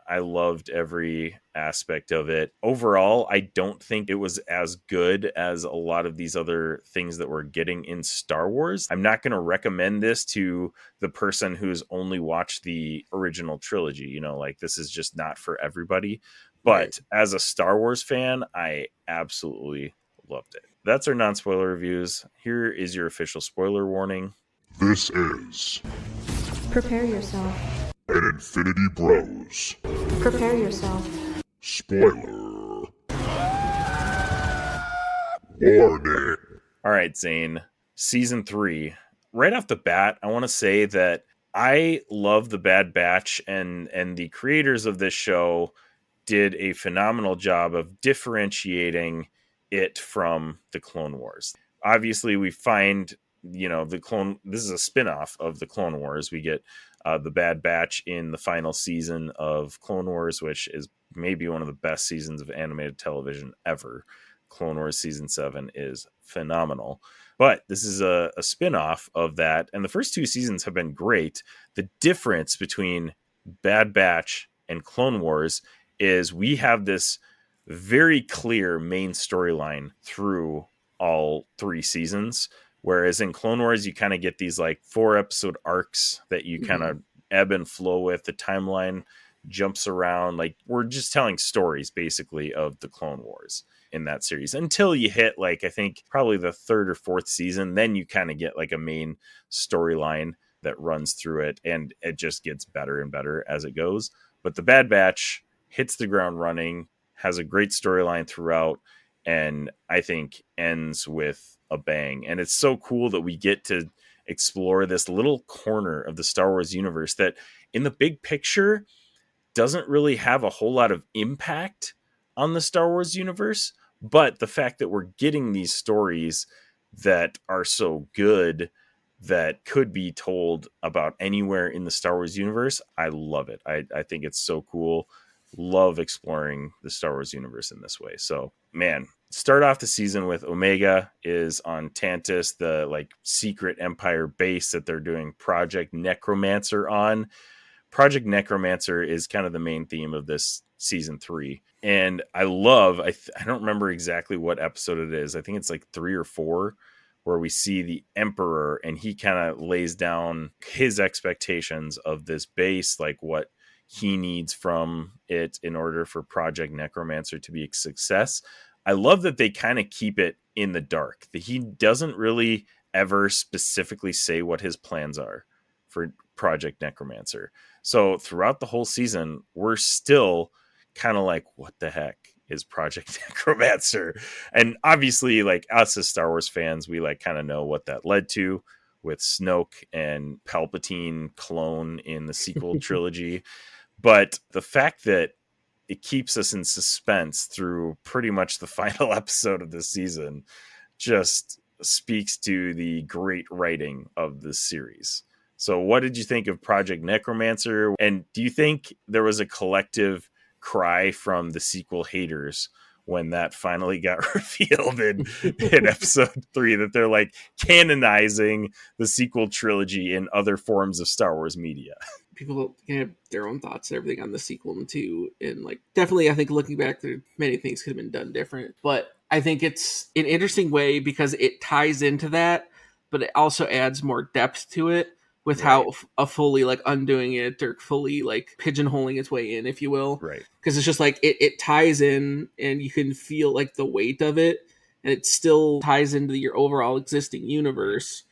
I loved every aspect of it. Overall, I don't think it was as good as a lot of these other things that we're getting in Star Wars. I'm not going to recommend this to the person who's only watched the original trilogy. Like this is just not for everybody. But as a Star Wars fan, I absolutely loved it. That's our non-spoiler reviews. Here is your official spoiler warning. This is... Prepare yourself. An Infinity Bros. Prepare yourself. Spoiler. Warning. All right, Zane. Season 3. Right off the bat, I want to say that I love The Bad Batch, and the creators of this show did a phenomenal job of differentiating it from the Clone Wars. Obviously, we find, this is a spin-off of the Clone Wars. We get the Bad Batch in the final season of Clone Wars, which is maybe one of the best seasons of animated television ever. Clone Wars season 7 is phenomenal. But this is a spin-off of that, and the first 2 seasons have been great. The difference between Bad Batch and Clone Wars is we have this very clear main storyline through all 3 seasons. Whereas in Clone Wars, you kind of get these like 4-episode arcs that you kind of ebb and flow with. The timeline jumps around. Like we're just telling stories basically of the Clone Wars in that series until you hit like, I think probably the 3rd or 4th season. Then you kind of get like a main storyline. that runs through it, and it just gets better and better as it goes. But the Bad Batch hits the ground running, has a great storyline throughout, and I think ends with a bang. And it's so cool that we get to explore this little corner of the Star Wars universe that in the big picture doesn't really have a whole lot of impact on the Star Wars universe. But the fact that we're getting these stories that are so good that could be told about anywhere in the Star Wars universe, I love it. I think it's so cool. Love exploring the Star Wars universe in this way. So, man, start off the season with Omega is on Tantus, the like secret Empire base that they're doing Project Necromancer on. Project Necromancer is kind of the main theme of this season 3. And I love, I don't remember exactly what episode it is. I think it's like 3 or 4, where we see the Emperor and he kind of lays down his expectations of this base, like what he needs from it in order for Project Necromancer to be a success. I love that they kind of keep it in the dark. That he doesn't really ever specifically say what his plans are for Project Necromancer. So throughout the whole season, we're still kind of like, what the heck is Project Necromancer? And obviously, like us as Star Wars fans, we like kind of know what that led to with Snoke and Palpatine clone in the sequel trilogy. But the fact that it keeps us in suspense through pretty much the final episode of this season just speaks to the great writing of this series. So what did you think of Project Necromancer? And do you think there was a collective cry from the sequel haters when that finally got revealed in episode 3, that they're like canonizing the sequel trilogy in other forms of Star Wars media? People can have their own thoughts and everything on the sequel and 2, and like definitely I think looking back there many things could have been done different, but I think it's an interesting way because it ties into that, but it also adds more depth to it with how a fully like undoing it or fully like pigeonholing its way in, if you will. Right. Because it's just like it ties in and you can feel like the weight of it, and it still ties into your overall existing universe.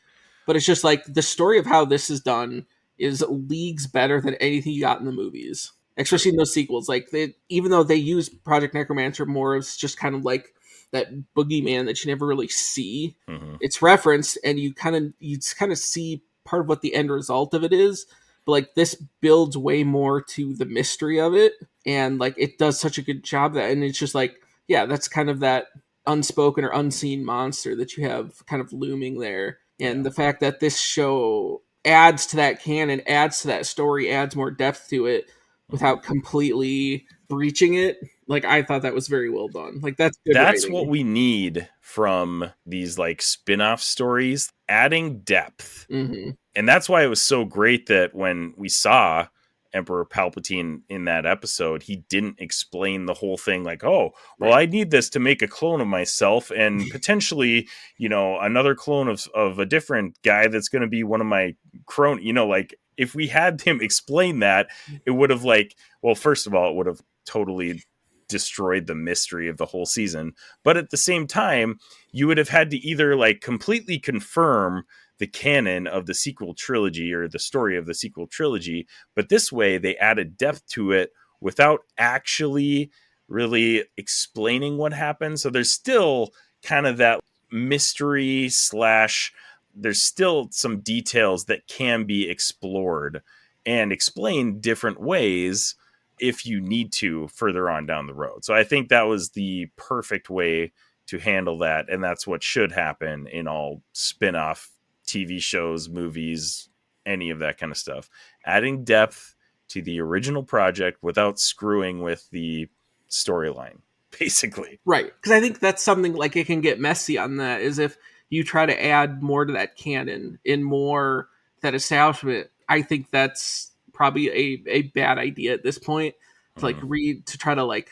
But it's just like the story of how this is done is leagues better than anything you got in the movies, especially in those sequels. Like even though they use Project Necromancer more as just kind of like that boogeyman that you never really see, it's referenced and you kind of see part of what the end result of it is, but like this builds way more to the mystery of it, and like it does such a good job that, and it's just like, yeah, that's kind of that unspoken or unseen monster that you have kind of looming there. And the fact that this show adds to that canon, adds to that story, adds more depth to it without completely breaching it, like I thought that was very well done. Like that's writing. What we need from these like spin-off stories, adding depth. And that's why it was so great that when we saw Emperor Palpatine in that episode, he didn't explain the whole thing like, oh, well, I need this to make a clone of myself and potentially, another clone of a different guy that's going to be one of my cronies. Like if we had him explain that, it would have like, well, first of all, it would have totally destroyed the mystery of the whole season. But at the same time, you would have had to either like completely confirm the canon of the sequel trilogy or the story of the sequel trilogy, but this way they added depth to it without actually really explaining what happened. So there's still kind of that mystery / there's still some details that can be explored and explained different ways if you need to further on down the road. So I think that was the perfect way to handle that, and that's what should happen in all spin-off TV shows, movies, any of that kind of stuff. Adding depth to the original project without screwing with the storyline, basically. Right. Because I think that's something like it can get messy on that, is if you try to add more to that canon in more that establishment. I think that's probably a bad idea at this point to like to try to like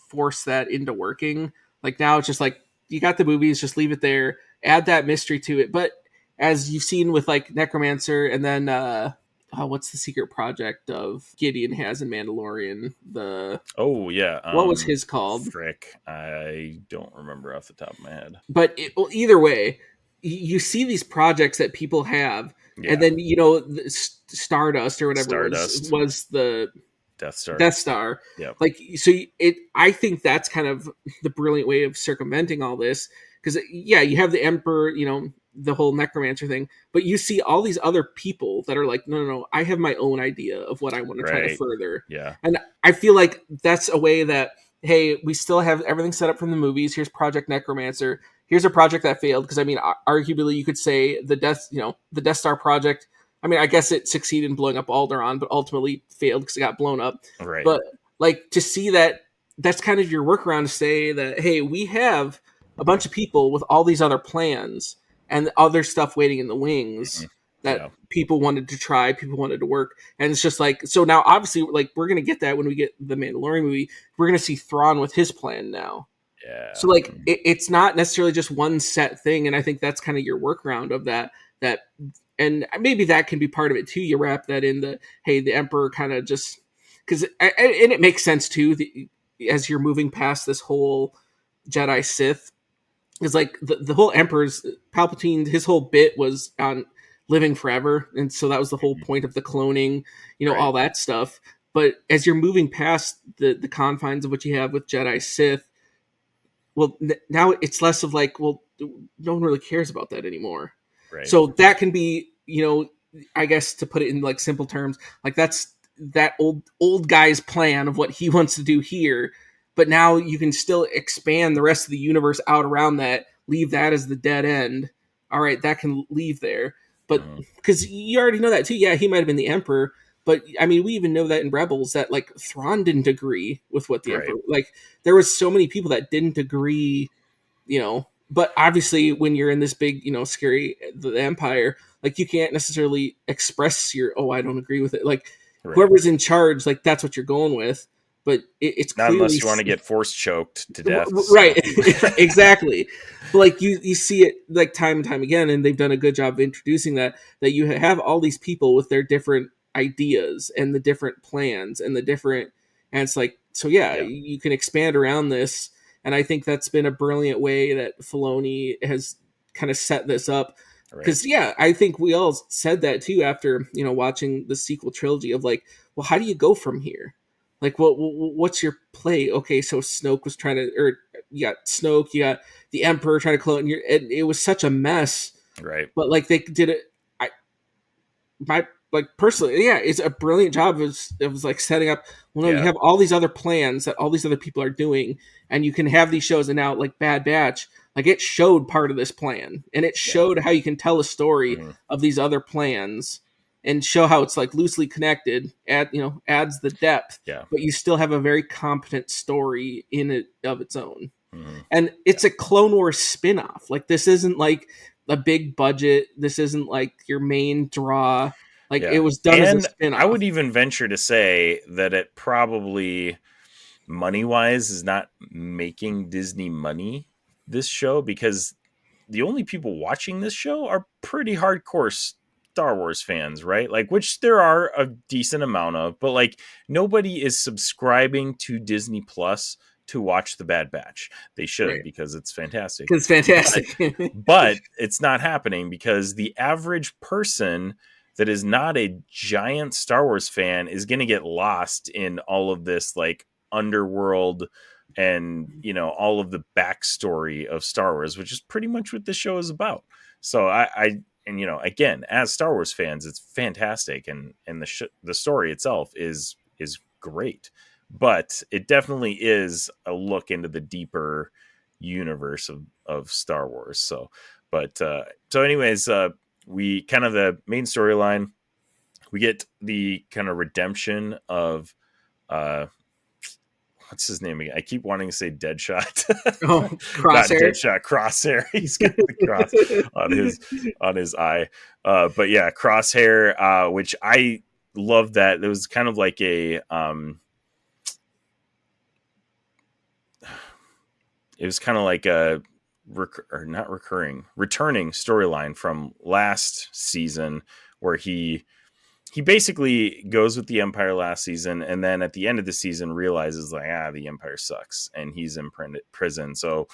force that into working. Like now it's just like you got the movies, just leave it there, add that mystery to it. But as you've seen with like Necromancer, and then what's the secret project of Gideon has in Mandalorian? What was his called? Frick, I don't remember off the top of my head. But either way, you see these projects that people have, Yeah. and then Stardust or whatever was the Death Star. Yeah. Like, so I think that's kind of the brilliant way of circumventing all this, because you have the Emperor, the whole necromancer thing, but you see all these other people that are like, no, I have my own idea of what I want to try to further. Yeah. And I feel like that's a way that, hey, we still have everything set up from the movies. Here's Project Necromancer. Here's a project that failed. Because I mean, arguably, you could say the Death Star project. I mean, I guess it succeeded in blowing up Alderaan, but ultimately failed because it got blown up. Right. But like, to see that's kind of your workaround to say that, hey, we have a bunch of people with all these other plans and other stuff waiting in the wings that people wanted to try, people wanted to work. And it's just like, so now obviously, like, we're going to get that when we get the Mandalorian movie. We're going to see Thrawn with his plan now. Yeah. So like, it's not necessarily just one set thing. And I think that's kind of your workaround of that, and maybe that can be part of it too. You wrap that in the Emperor kind of just, and it makes sense too, as you're moving past this whole Jedi Sith. It's like the whole Emperor's Palpatine, his whole bit was on living forever, and so that was the whole point of the cloning, all that stuff. But as you're moving past the confines of what you have with Jedi Sith, well, now it's less of like, well, no one really cares about that anymore. Right. So that can be, I guess, to put it in like simple terms, like that's that old guy's plan of what he wants to do here. But now you can still expand the rest of the universe out around that, leave that as the dead end. All right, that can leave there. But because you already know that too. Yeah, he might have been the Emperor. But I mean, we even know that in Rebels that like Thrawn didn't agree with what the Emperor, like there was so many people that didn't agree, but obviously when you're in this big, scary, the Empire, like you can't necessarily express I don't agree with it. Like whoever's in charge, like that's what you're going with. But it's not clearly, unless you want to get force choked to death. Right. Exactly. But like you see it like time and time again, and they've done a good job of introducing that you have all these people with their different ideas and the different plans and and it's like, so you can expand around this. And I think that's been a brilliant way that Filoni has kind of set this up. Because I think we all said that too after watching the sequel trilogy of like, well, how do you go from here? Like, what's your play? Okay, so Snoke was trying to, or you got Snoke, you got the Emperor trying to clone, and it was such a mess. Right. But like they did it, personally, it's a brilliant job. It was like setting up. Well, no, you have all these other plans that all these other people are doing, and you can have these shows. And now, like Bad Batch, like it showed part of this plan, and it showed how you can tell a story of these other plans. And show how it's like loosely connected, adds the depth, but you still have a very competent story in it of its own. And it's a Clone Wars spin-off. Like this isn't like a big budget. This isn't like your main draw. Like it was done as a spin-off. I would even venture to say that it probably money-wise is not making Disney money, this show, because the only people watching this show are pretty hardcore Star Wars fans, right? Like, which there are a decent amount of, but like nobody is subscribing to Disney Plus to watch The Bad Batch. They should, because it's fantastic. It's fantastic. But it's not happening because the average person that is not a giant Star Wars fan is going to get lost in all of this like underworld and, all of the backstory of Star Wars, which is pretty much what this show is about. So and again, as Star Wars fans, it's fantastic, and the story itself is great, but it definitely is a look into the deeper universe of Star Wars. So, anyways, we kind of the main storyline, we get the kind of redemption of what's his name again? I keep wanting to say Deadshot. Oh, Crosshair. Not Deadshot, Crosshair. He's got the cross on his eye. But yeah, Crosshair, which I love that. It was kind of like a returning storyline from last season, where he basically goes with the Empire last season, and then at the end of the season realizes like, the Empire sucks, and he's in prison. So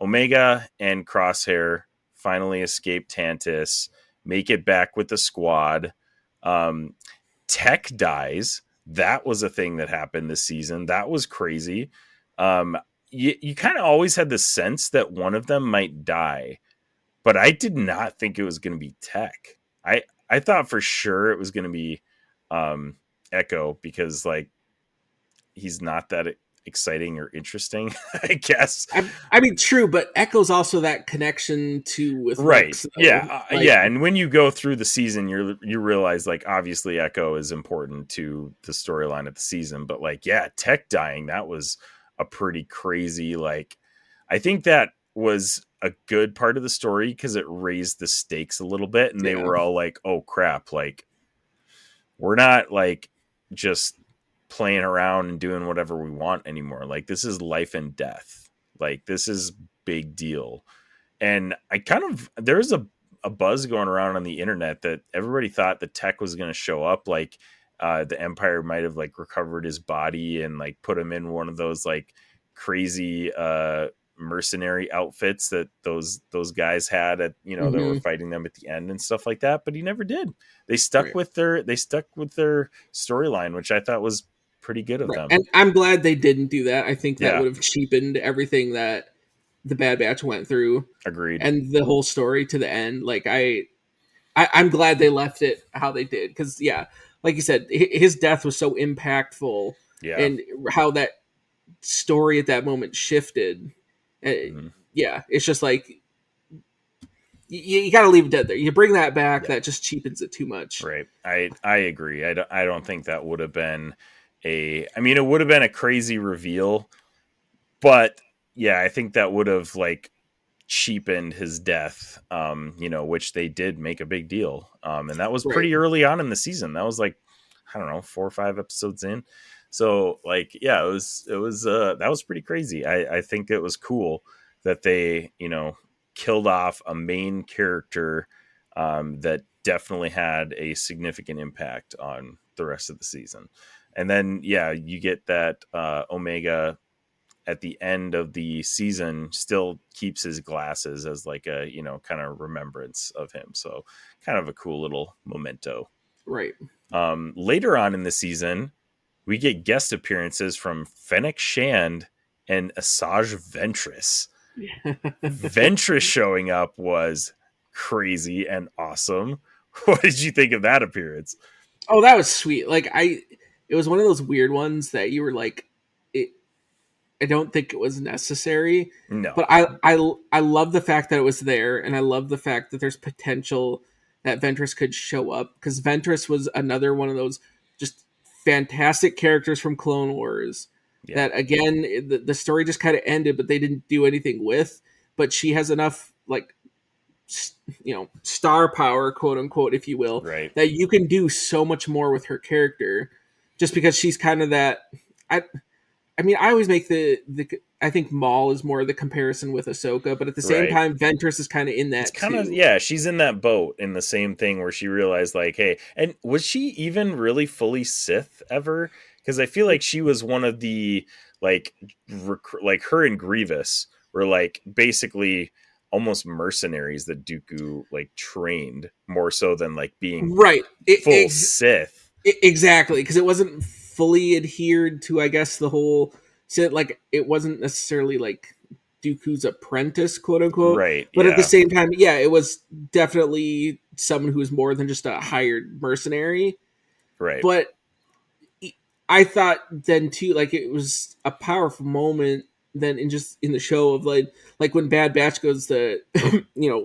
Omega and Crosshair finally escape Tantus, make it back with the squad. Tech dies. That was a thing that happened this season. That was crazy. You kind of always had the sense that one of them might die, but I did not think it was going to be Tech. I thought for sure it was going to be Echo, because like he's not that exciting or interesting, I guess. I mean, true, but Echo's also that connection to with right. Rex, Yeah, yeah. And when you go through the season, you realize like obviously Echo is important to the storyline of the season, but like Tech dying, that was a pretty crazy. Like, I think that was a good part of the story because it raised the stakes a little bit, and they were all like, "Oh crap! Like, we're not like just playing around and doing whatever we want anymore. Like, this is life and death. Like, this is big deal." And there's a buzz going around on the internet that everybody thought the Tech was going to show up. Like, the Empire might have like recovered his body and like put him in one of those like crazy mercenary outfits that those guys had at, that were fighting them at the end and stuff like that. But he never did. They stuck with their storyline, which I thought was pretty good of them. And I'm glad they didn't do that. I think that would have cheapened everything that the Bad Batch went through. Agreed. And the whole story to the end. Like I'm glad they left it how they did, because like you said, his death was so impactful, and how that story at that moment shifted. It's just like you got to leave it dead there. You bring that back, that just cheapens it too much. Right. I agree. I don't think that would have been it would have been a crazy reveal, but I think that would have like cheapened his death, which they did make a big deal. And that was pretty early on in the season. That was like, I don't know, 4 or 5 episodes in. So like, it was that was pretty crazy. I think it was cool that they, killed off a main character that definitely had a significant impact on the rest of the season. And then, you get that Omega at the end of the season still keeps his glasses as like a, kind of remembrance of him. So kind of a cool little memento. Right. Later on in the season, we get guest appearances from Fennec Shand and Asajj Ventress. Ventress showing up was crazy and awesome. What did you think of that appearance? Oh, that was sweet. Like it was one of those weird ones that you were like, I don't think it was necessary. No. But I love the fact that it was there, and I love the fact that there's potential that Ventress could show up, because Ventress was another one of those just fantastic characters from Clone Wars that, again, the story just kind of ended, but they didn't do anything with. But she has enough, like, star power, quote unquote, if you will, that you can do so much more with her character, just because she's kind of that. I always make I think Maul is more the comparison with Ahsoka, but at the same time, Ventress is kind of in that too. She's in that boat in the same thing where she realized like, hey, and was she even really fully Sith ever? Because I feel like she was one of the like her and Grievous were like basically almost mercenaries that Dooku like trained more so than like being full Sith. Exactly, because it wasn't fully adhered to, I guess, the whole like it wasn't necessarily like Dooku's apprentice, quote unquote, but at the same time, it was definitely someone who was more than just a hired mercenary, but I thought then too, like, it was a powerful moment then in the show of like when Bad Batch goes to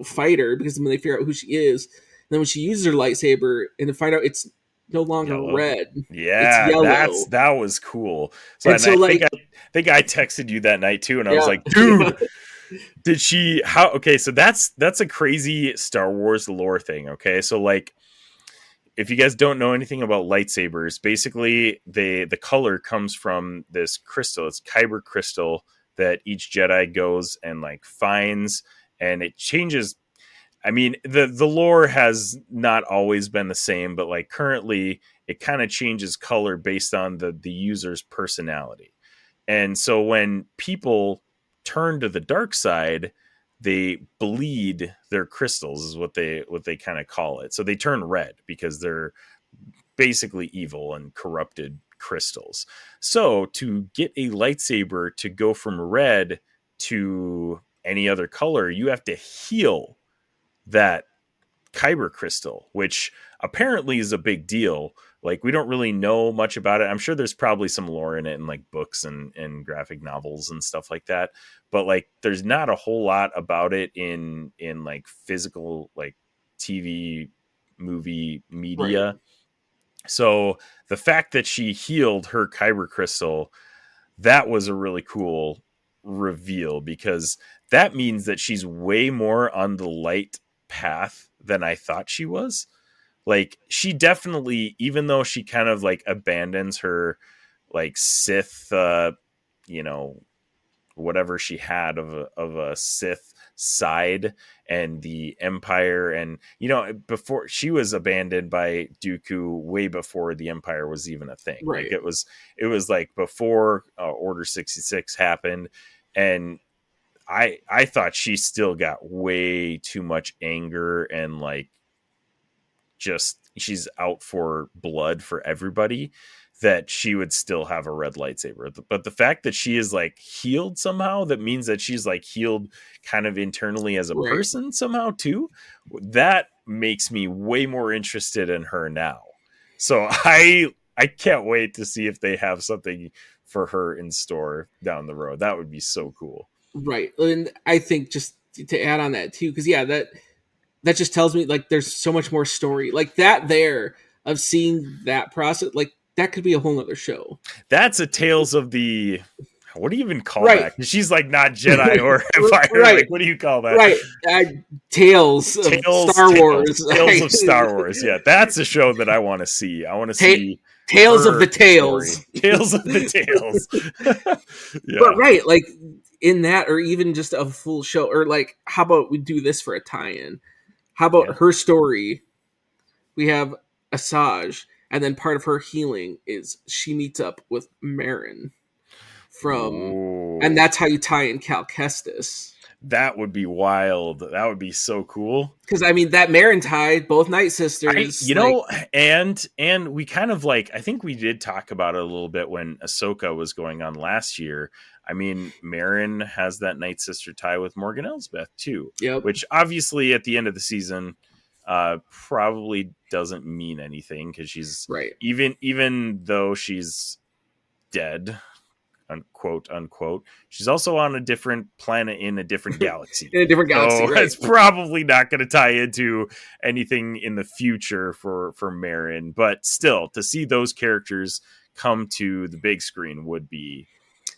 fight her, because when they figure out who she is, and then when she uses her lightsaber and to find out it's no longer red. Yeah, it's yellow. That was cool. I think I texted you that night too, and I was like, dude, did she so that's a crazy Star Wars lore thing. Okay. So like, if you guys don't know anything about lightsabers, basically the color comes from this crystal. It's Kyber crystal that each Jedi goes and like finds, and it changes. I mean, the lore has not always been the same, but like currently it kind of changes color based on the user's personality. And so when people turn to the dark side, they bleed their crystals, is what they kind of call it. So they turn red because they're basically evil and corrupted crystals. So to get a lightsaber to go from red to any other color, you have to heal that kyber crystal, which apparently is a big deal. Like, we don't really know much about it. I'm sure there's probably some lore in it in like books and graphic novels and stuff like that, but like there's not a whole lot about it in like physical, like TV movie media. Right. So the fact that she healed her kyber crystal, that was a really cool reveal, because that means that she's way more on the light path than I thought she was. Like, she definitely, even though she kind of like abandons her like Sith, whatever she had of a Sith side and the Empire, and before, she was abandoned by Dooku way before the Empire was even a thing. Right. Like, it was like before Order 66 happened, and I thought she still got way too much anger and like just she's out for blood for everybody, that she would still have a red lightsaber. But the fact that she is like healed somehow, that means that she's like healed kind of internally as a person somehow too. That makes me way more interested in her now. So I can't wait to see if they have something for her in store down the road. That would be so cool. Right. And I think, just to add on that too, because that just tells me like there's so much more story like that there, of seeing that process. Like, that could be a whole nother show. That's a Tales of the, what do you even call that? She's like not Jedi or Empire. Right. Like, what do you call that? Right. Tales of Star Wars. Tales of Star Wars. Yeah, that's a show that I want to see. I want to see Tales of the Tales. Tales of the Tales. Yeah. But right, like in that, or even just a full show, or like, how about we do this for a tie-in? How about her story? We have Asajj, and then part of her healing is she meets up with Merrin and that's how you tie in Cal Kestis. That would be wild. That would be so cool. Because I mean, that Merrin tie, both Night Sisters, and we kind of like, I think we did talk about it a little bit when Ahsoka was going on last year. I mean, Merrin has that Night Sister tie with Morgan Elsbeth too, which obviously at the end of the season probably doesn't mean anything, because she's even though she's dead, unquote unquote, she's also on a different planet in a different galaxy. In a different galaxy, so it's probably not going to tie into anything in the future for Merrin, but still, to see those characters come to the big screen would be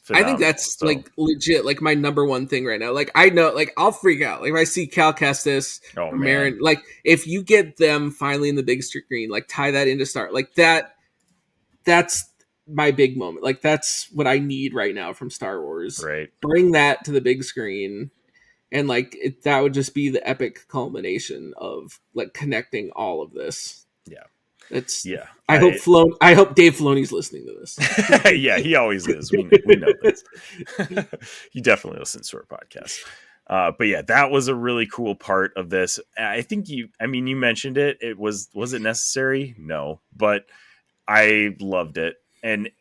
phenomenal. I think that's like legit, like my number one thing right now. Like, I know, like, I'll freak out like if I see Cal Kestis or Merrin. Like, if you get them finally in the big screen, like tie that into Star, like that's my big moment. Like, that's what I need right now from Star Wars. Right, bring that to the big screen, and like that would just be the epic culmination of like connecting all of this. I hope Dave Filoni's listening to this. Yeah, he always is. We know this. He definitely listens to our podcast. But yeah, that was a really cool part of this. I think you mentioned it. Was it necessary? No, but I loved it. And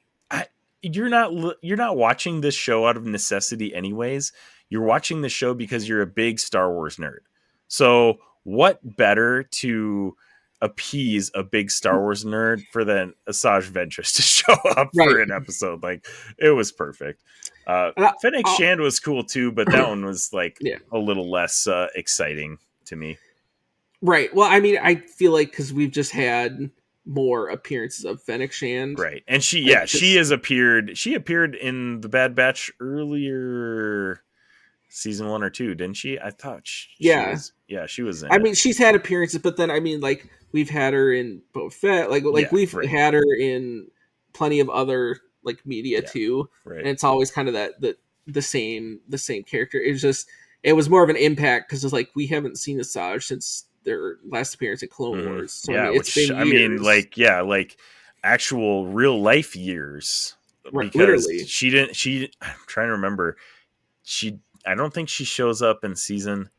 you're not watching this show out of necessity anyways. You're watching the show because you're a big Star Wars nerd. So what better to appease a big Star Wars nerd for than Asajj Ventress to show up for an episode? Like, it was perfect. Fennec Shand was cool too, but that one was like a little less exciting to me. Right. Well, I mean, I feel like because we've just had more appearances of Fennec Shand, right? And she has appeared. She appeared in the Bad Batch earlier, season 1 or 2, didn't she? I thought she was in. I mean, she's had appearances, but then I mean, like, we've had her in Boba Fett, we've had her in plenty of other like media too, right? And it's always kind of the same character. It was more of an impact because it's like we haven't seen Asajj since their last appearance in Clone Wars. So it's been years. Like actual real life years. Right, literally. I'm trying to remember. I don't think she shows up in season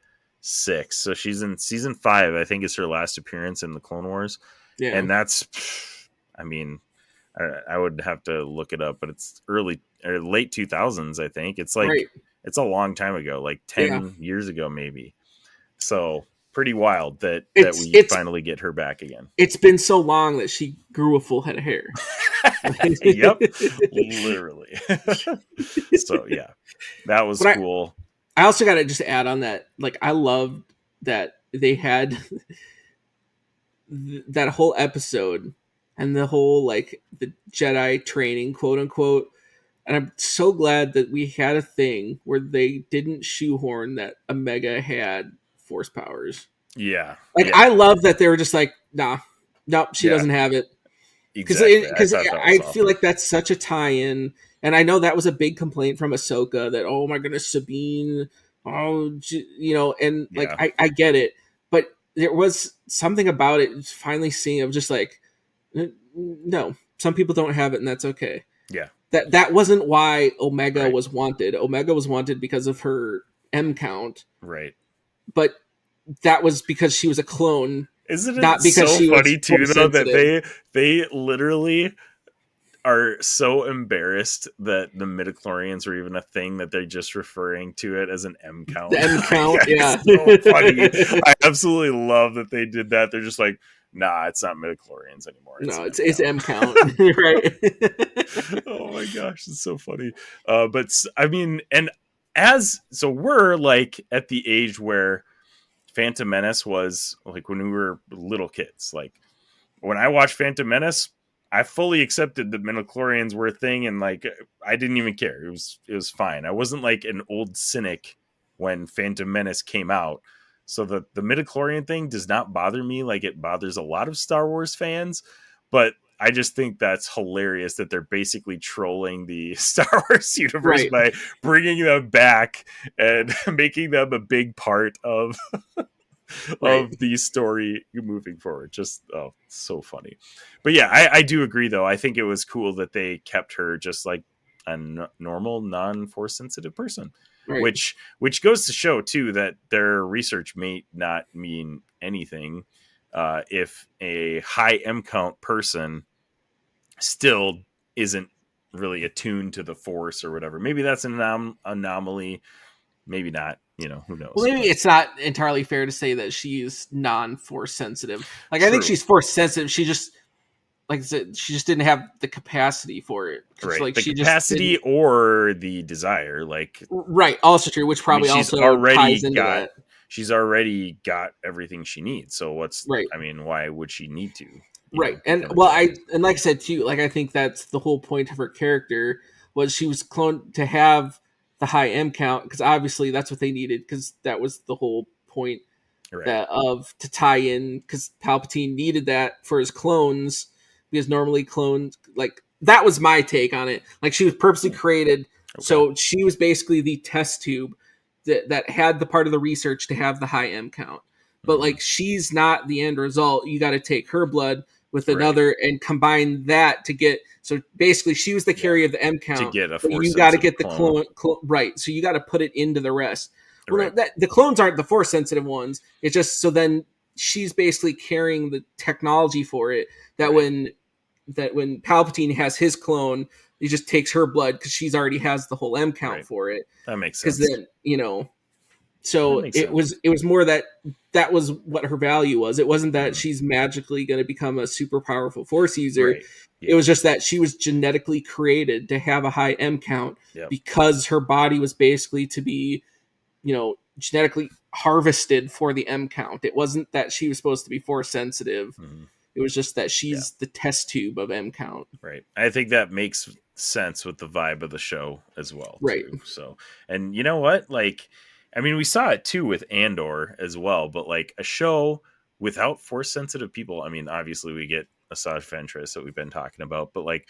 6. So she's in season 5. I think is her last appearance in the Clone Wars. Yeah. And that's, I mean, I would have to look it up, but it's early or late 2000s. I think it's like, Right. it's a long time ago, like 10 years ago, maybe. So pretty wild that we finally get her back again. It's been so long that she grew a full head of hair. Yep, literally. So yeah, that was cool. I also got to just add on that, like, I loved that they had that whole episode and the whole, like, the Jedi training, quote unquote. And I'm so glad that we had a thing where they didn't shoehorn that Omega had Force powers. Yeah. Like, I love that they were just like, nope, she doesn't have it. Exactly. Because I feel like that's such a tie-in. And I know that was a big complaint from Ahsoka that, oh my goodness, Sabine, and like, I get it. But there was something about it finally seeing of just like, no, some people don't have it and that's okay. Yeah. That wasn't why Omega was wanted. Omega was wanted because of her M count. Right. But that was because she was a clone. Isn't it not because so she funny was too, though, that they literally are so embarrassed that the midichlorians were even a thing that they're just referring to it as an M count. The M count, yeah. It's so funny. I absolutely love that they did that. They're just like, nah, it's not midichlorians anymore. It's M count. Right. Oh my gosh, it's so funny. But I mean, and so we're like at the age where Phantom Menace was like when we were little kids. Like when I watched Phantom Menace, I fully accepted that midichlorians were a thing, and like I didn't even care. It was fine. I wasn't like an old cynic when Phantom Menace came out. So the midichlorian thing does not bother me like it bothers a lot of Star Wars fans, but I just think that's hilarious that they're basically trolling the Star Wars universe by bringing them back and making them a big part of the story moving forward. Just so funny. But yeah, I do agree though. I think it was cool that they kept her just like a normal non-force sensitive person. Right. Which goes to show too that their research may not mean anything if a high M count person still isn't really attuned to the Force or whatever. Maybe that's an anomaly. Maybe not. Who knows? Well, maybe it's not entirely fair to say that she's non-force sensitive. Like, I think she's force sensitive. She just, like I said, she just didn't have the capacity for it. Right. Like, the capacity or the desire. Like, right. Also true, which probably also ties into that. She's already got everything she needs. So why would she need to? Right. And like I said too, like I think that's the whole point of her character was she was cloned to have the high M count because obviously that's what they needed because that was the whole point to tie in because Palpatine needed that for his clones because normally clones like that was my take on it. Like she was purposely created. So she was basically the test tube that had the part of the research to have the high M count. But like she's not the end result. You got to take her blood with another and combine that to get. So basically, she was the carrier of the M count. To get a force, you got to get the clone right. So you got to put it into the rest. Well, the clones aren't the force sensitive ones. It's just so then she's basically carrying the technology for it. That when Palpatine has his clone, he just takes her blood because she's already has the whole M count for it. That makes sense. Because then so it was more that was what her value was. It wasn't that she's magically going to become a super powerful force user. Right. Yeah. It was just that she was genetically created to have a high M count because her body was basically to be, genetically harvested for the M count. It wasn't that she was supposed to be force sensitive. Mm-hmm. It was just that she's the test tube of M count. Right. I think that makes sense with the vibe of the show as well. Right. Too. So, and you know what? Like, I mean, we saw it too with Andor as well, but like a show without force sensitive people. I mean, obviously we get Asajj Ventress that we've been talking about, but like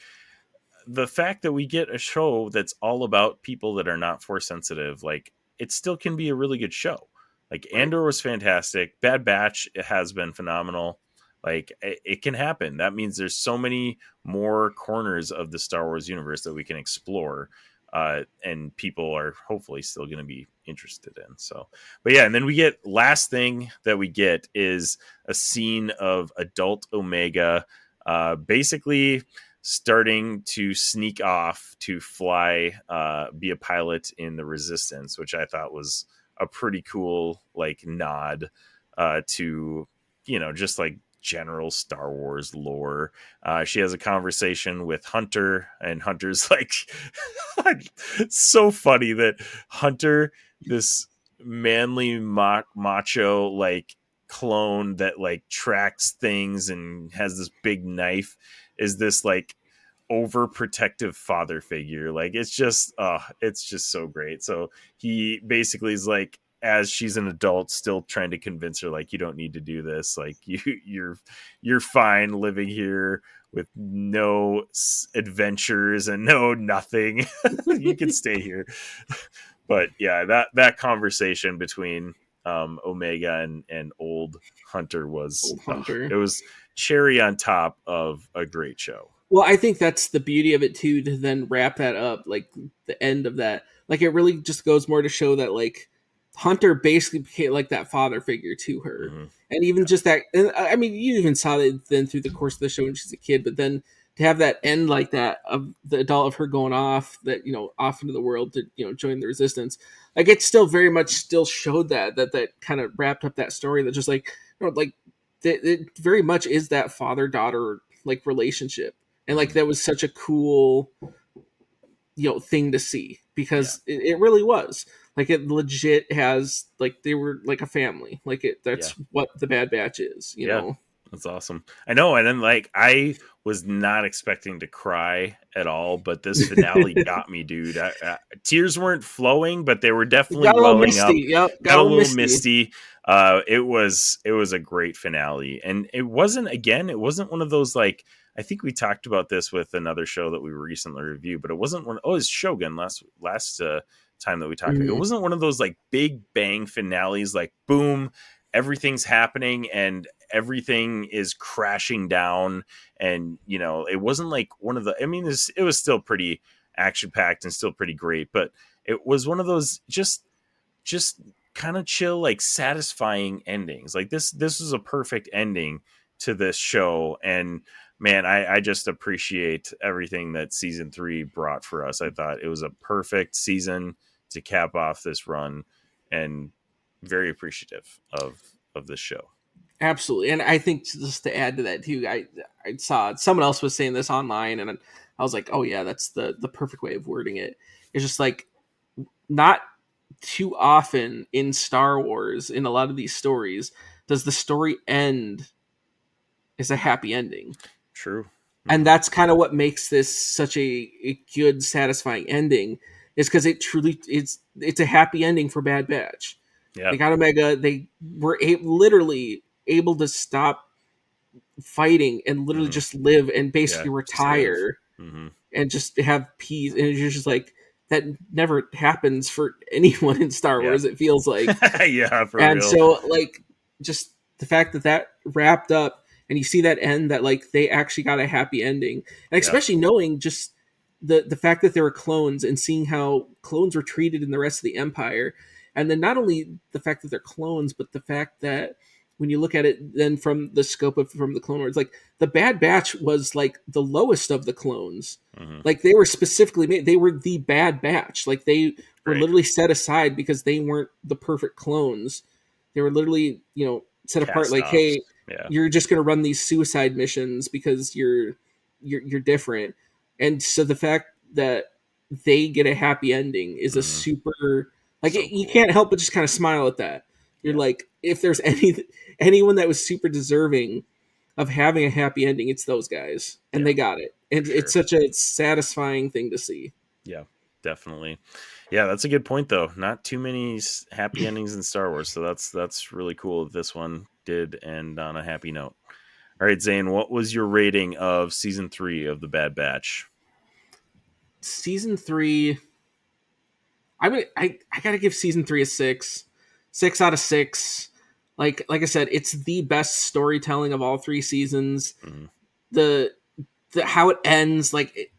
the fact that we get a show that's all about people that are not force sensitive, like it still can be a really good show. Like Andor was fantastic. Bad Batch has been phenomenal. Like it can happen. That means there's so many more corners of the Star Wars universe that we can explore and people are hopefully still going to be interested in. So, but yeah, and then we get, last thing that we get is a scene of adult Omega basically starting to sneak off to fly, be a pilot in the Resistance, which I thought was a pretty cool like nod to, you know, just like general Star Wars lore. She has a conversation with Hunter, and Hunter's like, it's so funny that Hunter, this manly macho like clone that like tracks things and has this big knife, is this like overprotective father figure. Like it's just so great. So he basically is like, as she's an adult, still trying to convince her like, you don't need to do this, like you're fine living here with no adventures and no nothing. You can stay here. But yeah, that conversation between Omega and old Hunter was Hunter. it was cherry on top of a great show. Well, I think that's the beauty of it too, to then wrap that up, like the end of that. Like it really just goes more to show that like Hunter basically became like that father figure to her. Mm-hmm. And even just that, and I mean, you even saw that then through the course of the show when she's a kid, but then to have that end like that of the adult of her going off, that, you know, off into the world to, you know, join the Resistance, like it still very much still showed that kind of wrapped up that story that just like, you know, like it very much is that father-daughter like relationship. And like that was such a cool, you know, thing to see, because it really was like, it legit has like, they were like a family. Like that's what the Bad Batch is, you know. That's awesome. I know. And then like, I was not expecting to cry at all, but this finale got me, dude. Tears weren't flowing, but they were definitely welling up. Yep, got a little misty. It was a great finale, and it wasn't one of those like, I think we talked about this with another show that we recently reviewed, but it wasn't one. Oh, it's Shogun last time that we talked. It wasn't one of those like big bang finales, like boom, everything's happening and everything is crashing down. And you know, it wasn't like one of the. I mean, it was still pretty action packed and still pretty great, but it was one of those just kind of chill, like satisfying endings. Like this was a perfect ending to this show. And man, I just appreciate everything that season 3 brought for us. I thought it was a perfect season to cap off this run, and very appreciative of this show. Absolutely. And I think just to add to that too, I saw someone else was saying this online, and I was like, oh yeah, that's the perfect way of wording it. It's just like, not too often in Star Wars, in a lot of these stories, does the story end as a happy ending. True. And that's kind of what makes this such a good, satisfying ending, is because it truly it's a happy ending for Bad Batch. Yeah. They got Omega. They were literally able to stop fighting and literally just live and basically retire and just have peace. And it's just like, that never happens for anyone in Star Wars. It feels like, yeah, for and real. so like, just the fact that wrapped up, and you see that end, that like they actually got a happy ending, and especially knowing just the fact that there were clones, and seeing how clones were treated in the rest of the Empire, and then not only the fact that they're clones, but the fact that when you look at it then from the scope of from the Clone Wars, like the Bad Batch was like the lowest of the clones. Like they were specifically made, they were the Bad Batch. Like they were literally set aside because they weren't the perfect clones. They were literally, you know, set apart. Like, hey, you're just going to run these suicide missions because you're different. And so the fact that they get a happy ending is a super, like, so you can't help but just kind of smile at that. You're like, if there's anyone that was super deserving of having a happy ending, it's those guys, and they got it. And it's such a satisfying thing to see. Yeah, definitely. Yeah, that's a good point, though. Not too many happy endings in Star Wars, so that's really cool that this one did end on a happy note. All right, Zane, what was your rating of season 3 of The Bad Batch? Season 3, I gotta give season 3 a 6 out of 6. Like I said, it's the best storytelling of all 3 seasons. The how it ends, like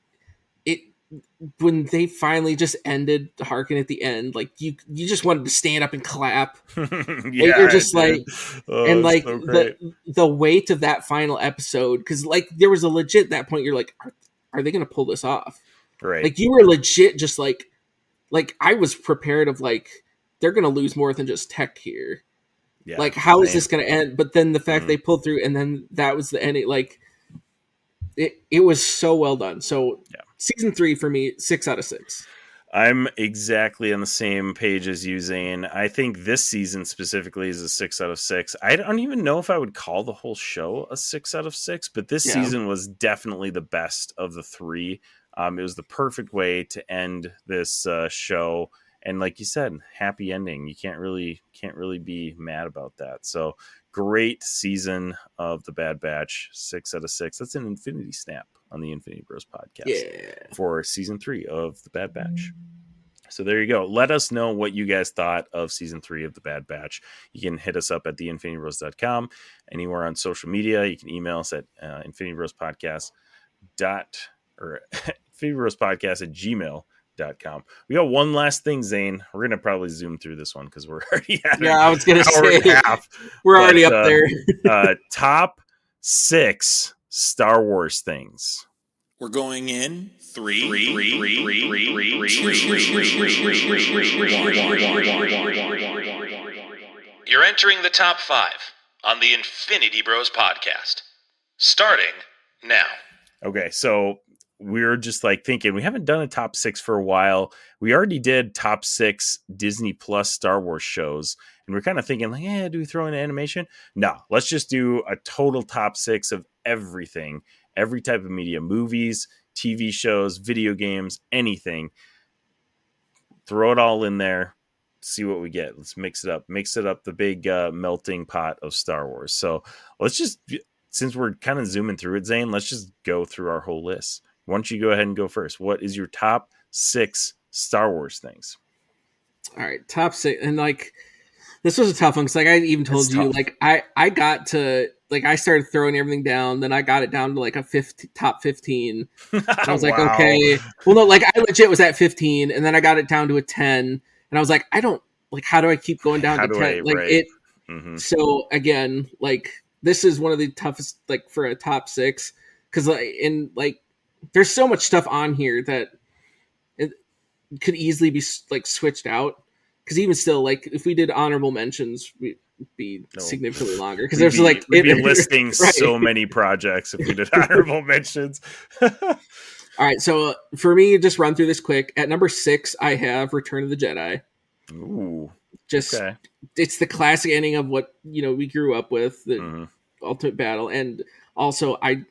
when they finally just ended Harkin at the end, like you just wanted to stand up and clap. Yeah, and you're just like, and like so great. the weight of that final episode, because like there was a legit that point. You're like, are they going to pull this off? Right. Like you were legit just like I was prepared of like they're going to lose more than just Tech here. Yeah, like how is this going to end? But then the fact they pulled through, and then that was the ending. Like it was so well done. So season 3 for me, 6 out of 6. I'm exactly on the same page as you, Zane. I think this season specifically is a 6 out of 6. I don't even know if I would call the whole show a 6 out of 6, but this season was definitely the best of the 3. It was the perfect way to end this show. And like you said, happy ending. You can't really be mad about that. So great season of The Bad Batch, 6 out of 6. That's an Infinity Snap on the Infinity Bros podcast for season 3 of The Bad Batch. So there you go. Let us know what you guys thought of season 3 of The Bad Batch. You can hit us up at theinfinitybros.com, anywhere on social media. You can email us at infinitybrospodcast@gmail.com. We got one last thing, Zane. We're gonna probably zoom through this one because we're already at I was gonna say half. We're already up there. Top 6 Star Wars things. We're going in 3, 2. You're entering the top 5 on the Infinity Bros podcast. Starting now. Okay, so we're just like thinking we haven't done a top 6 for a while. We already did top 6 Disney Plus Star Wars shows, and we're kind of thinking like, do we throw in animation? No, let's just do a total top 6 of everything, every type of media, movies, TV shows, video games, anything. Throw it all in there. See what we get. Let's mix it up the big melting pot of Star Wars. So let's just, since we're kind of zooming through it, Zane, let's just go through our whole list. Why don't you go ahead and go first? What is your top 6 Star Wars things? All right, top 6. And like, this was a tough one because like I even told you, like I got to, like I started throwing everything down, then I got it down to like a top 15. I was like, okay. Well, no, like I legit was at 15, and then I got it down to a 10, and I was like, I don't, like, how do I keep going down to 10? So again, like this is one of the toughest, like for a top 6, because like there's so much stuff on here that it could easily be like switched out. Because even still, like if we did honorable mentions, we'd be significantly longer. Because there's like we'd be listing so many projects if we did honorable mentions. All right, so for me, just run through this quick. At number 6, I have Return of the Jedi. Ooh, it's the classic ending of what we grew up with, the ultimate battle, and also I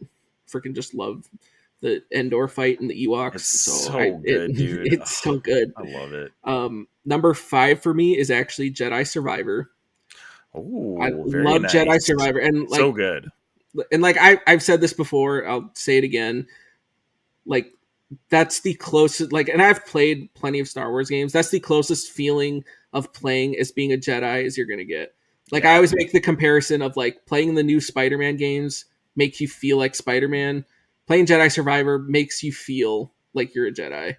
freaking just love the Endor fight and the Ewoks. It's so good, dude. It's so good. I love it. Number 5 for me is actually Jedi Survivor. Oh, I love nice. Jedi Survivor, and like so good. And like I've said this before, I'll say it again. Like that's the closest. Like, and I've played plenty of Star Wars games. That's the closest feeling of playing as being a Jedi as you're gonna get. Like I always make the comparison of like playing the new Spider-Man games make you feel like Spider-Man. Playing Jedi Survivor makes you feel like you're a Jedi.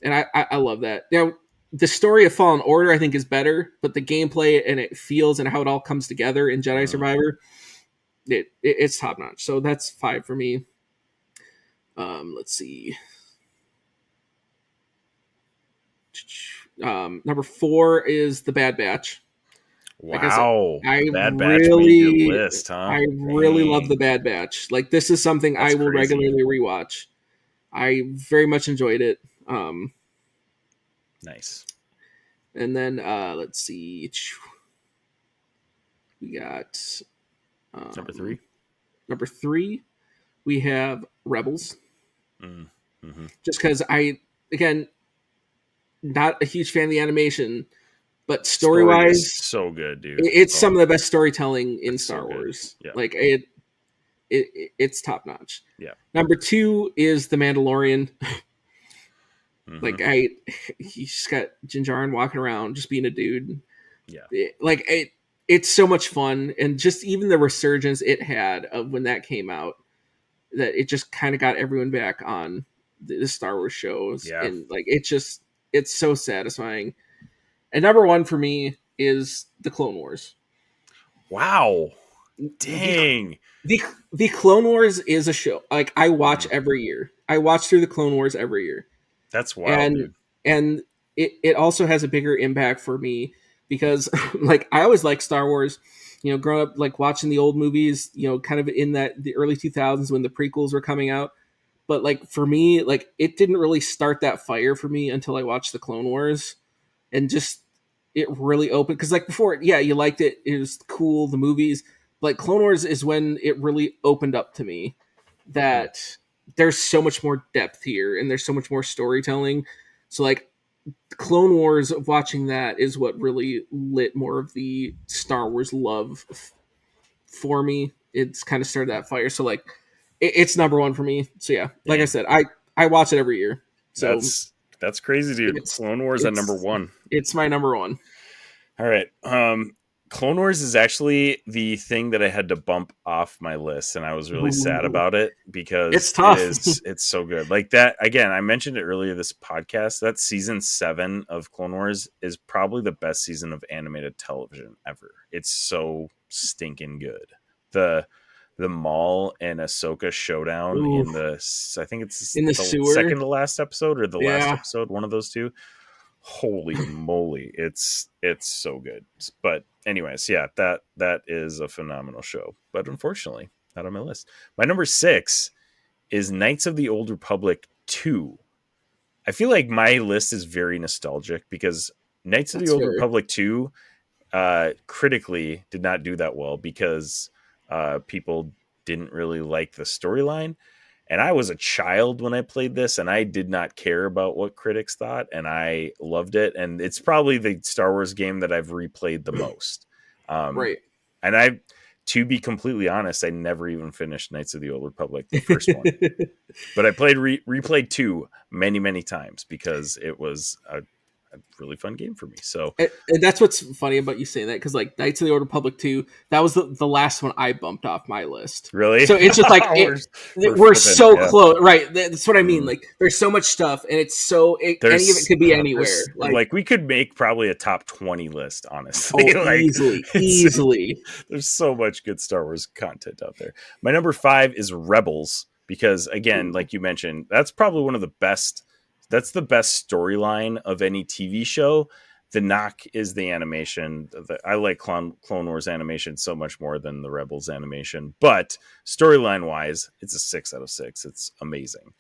And I love that. Now, the story of Fallen Order, I think, is better, but the gameplay and it feels and how it all comes together in Jedi Survivor, it's top-notch. So that's 5 for me. Let's see. Number 4 is The Bad Batch. Wow, like Bad Batch made your list, huh? I really love The Bad Batch. Like this is something I will regularly rewatch. I very much enjoyed it. Nice. And then let's see, we got number 3. Number 3, we have Rebels. Mm-hmm. Just because again, not a huge fan of the animation. But story-wise, so good, dude. It's some of the best storytelling in Star Wars. Yeah. Like it's top notch. Yeah. Number 2 is The Mandalorian. Like he's just got Din Djarin walking around, just being a dude. Yeah. It's so much fun, and just even the resurgence it had of when that came out, that it just kind of got everyone back on the Star Wars shows, Yeah. and like it's so satisfying. And number one for me is the Clone Wars. Wow. Dang. The Clone Wars is a show like I watch every year. I watch through the Clone Wars every year. That's wild, dude. And it also has a bigger impact for me because like I always liked Star Wars, growing up, like watching the old movies, kind of in the early 2000s when the prequels were coming out. But like for me, like it didn't really start that fire for me until I watched the Clone Wars, and just it really opened, because like before, yeah, you liked it, it was cool, the movies. Like Clone Wars is when it really opened up to me that there's so much more depth here and there's so much more storytelling. So like Clone Wars, watching that is what really lit more of the Star Wars love for me. It's kind of started that fire. So like it's number one for me. So yeah, like I said, I watch it every year. So that's crazy, dude. Clone Wars at number one. It's my number one. All right. Clone Wars is actually the thing that I had to bump off my list, and I was really sad about it because it's tough. It's so good. Like that, again, I mentioned it earlier this podcast, that season 7 of Clone Wars is probably the best season of animated television ever. It's so stinking good. The Maul and Ahsoka showdown in I think it's in the sewer, second to last episode or the last episode, one of those two. Holy moly, it's so good. But anyways, yeah, that is a phenomenal show, but unfortunately not on my list. My number 6 is Knights of the Old Republic 2. I feel like my list is very nostalgic because Knights of the Old Republic 2 critically did not do that well because people didn't really like the storyline. And I was a child when I played this, and I did not care about what critics thought, and I loved it. And it's probably the Star Wars game that I've replayed the most. Right. And to be completely honest, I never even finished Knights of the Old Republic, the first one. But I replayed 2 many, many times because it was a really fun game for me. So and that's what's funny about you saying that, because like Knights of the Old Republic 2, that was the last one I bumped off my list. Really? So it's just like we're so close, right? That's what I mean. Like there's so much stuff, and it's any of it could be anywhere. Like we could make probably a top 20 list, honestly. Oh, like, easily. There's so much good Star Wars content out there. My number 5 is Rebels, because again, like you mentioned, that's probably one of the best. That's the best storyline of any TV show. The knock is the animation. I like Clone Wars animation so much more than the Rebels animation. But storyline wise, it's a 6 out of 6. It's amazing.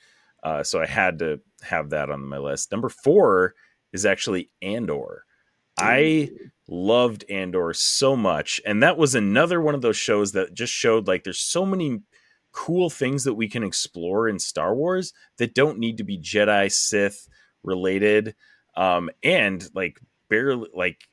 So I had to have that on my list. Number 4 is actually Andor. I loved Andor so much. And that was another one of those shows that just showed like there's so many cool things that we can explore in Star Wars that don't need to be Jedi Sith related. And like barely, like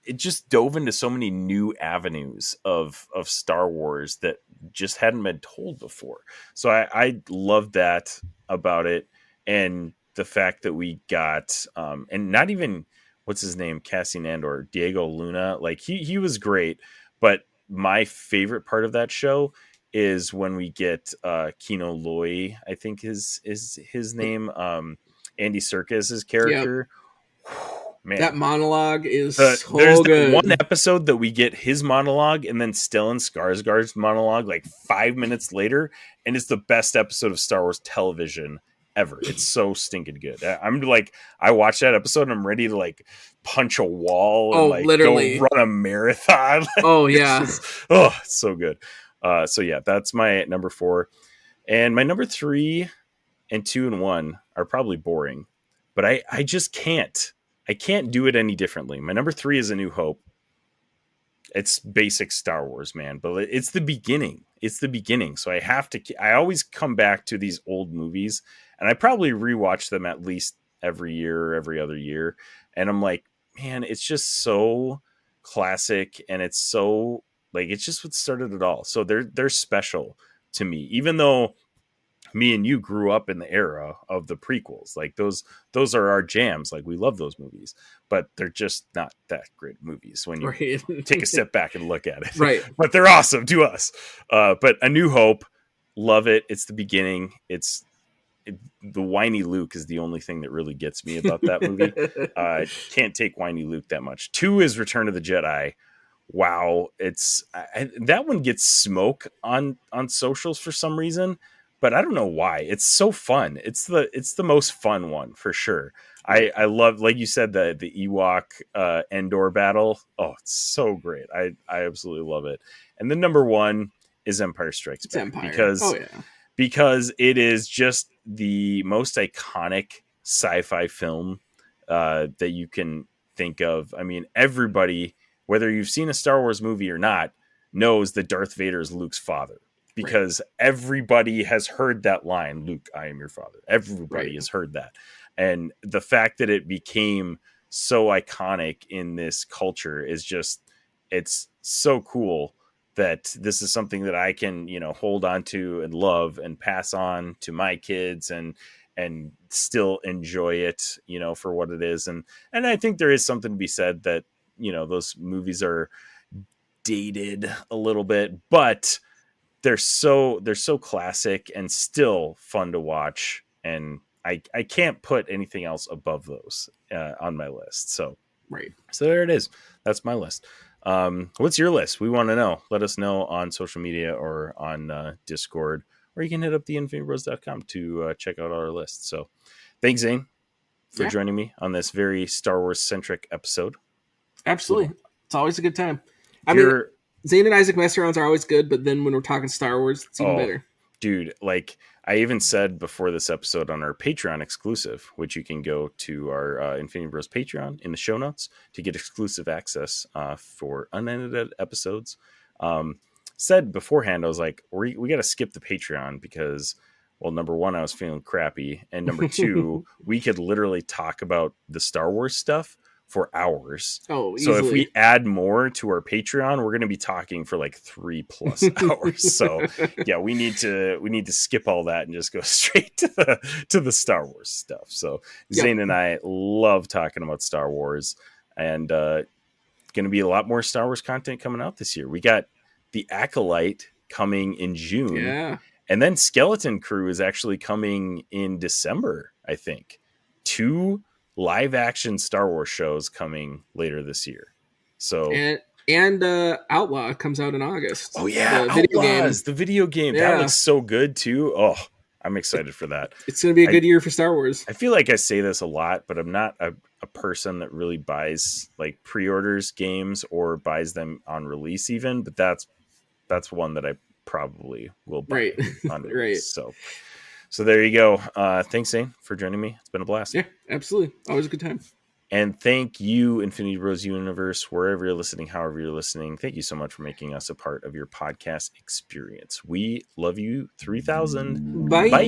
it just dove into so many new avenues of Star Wars that just hadn't been told before. So I loved that about it. And the fact that we got, and not even what's his name, Cassian Andor, Diego Luna, like he was great. But my favorite part of that show is when we get Kino Loy, I think is his name, Andy Serkis's character. Yep. Man, that monologue is there's good. One episode that we get his monologue and then Stellan Skarsgård's monologue like 5 minutes later, and it's the best episode of Star Wars television ever. It's so stinking good. I'm like, I watch that episode and I'm ready to like punch a wall and like literally go run a marathon. Oh yeah. It's so good. So yeah, that's my number 4. And my number 3 and 2 and 1 are probably boring, but I just can't. I can't do it any differently. My number 3 is A New Hope. It's basic Star Wars, man, but it's the beginning. It's the beginning. So I always come back to these old movies, and I probably rewatch them at least every year or every other year. And I'm like, man, it's just so classic, and it's so like, it's just what started it all. So they're special to me, even though me and you grew up in the era of the prequels. Like those are our jams. Like we love those movies, but they're just not that great movies when you take a step back and look at it. Right. But they're awesome to us. But A New Hope, love it. It's the beginning. the whiny Luke is the only thing that really gets me about that movie. Can't take whiny Luke that much. 2 is Return of the Jedi. Wow, that one gets smoke on socials for some reason, but I don't know why. It's so fun. It's the most fun one for sure. I love, like you said, the Ewok Endor battle. Oh, it's so great. I absolutely love it. And the number 1 is Empire Strikes Back because it is just the most iconic sci-fi film that you can think of. I mean, everybody, whether you've seen a Star Wars movie or not, knows that Darth Vader is Luke's father because everybody has heard that line, Luke, I am your father. Everybody has heard that. And the fact that it became so iconic in this culture is just, it's so cool that this is something that I can, hold on to and love and pass on to my kids and still enjoy it, for what it is. And I think there is something to be said that, those movies are dated a little bit, but they're so classic and still fun to watch. And I can't put anything else above those on my list. So there it is. That's my list. What's your list? We want to know. Let us know on social media or on Discord, or you can hit up theinfinitybros.com to check out our list. So thanks, Zane, for joining me on this very Star Wars centric episode. Absolutely. It's always a good time. I mean, Zayne and Isaac mess arounds are always good, but then when we're talking Star Wars, it's even better. Dude, like I even said before this episode on our Patreon exclusive, which you can go to our Infinity Bros Patreon in the show notes to get exclusive access for unedited episodes. Said beforehand, I was like, we got to skip the Patreon because, well, number 1, I was feeling crappy. And number 2, we could literally talk about the Star Wars stuff for hours. Oh, so easily. If we add more to our Patreon, we're going to be talking for like 3+ hours. So yeah, we need to skip all that and just go straight to the Star Wars stuff. So Zane and I love talking about Star Wars, and going to be a lot more Star Wars content coming out this year. We got The Acolyte coming in June, and then Skeleton Crew is actually coming in December, I think. 2 live action Star Wars shows coming later this year. So and Outlaw comes out in August. Oh yeah, the video game. That looks so good too. Oh, I'm excited for that. It's going to be a good year for Star Wars. I feel like I say this a lot, but I'm not a person that really buys like pre-orders games or buys them on release even, but that's one that I probably will buy on release. So there you go. Thanks, Zane, for joining me. It's been a blast. Yeah, absolutely. Always a good time. And thank you, Infinity Bros Universe, wherever you're listening, however you're listening. Thank you so much for making us a part of your podcast experience. We love you 3000. Bye. Bye.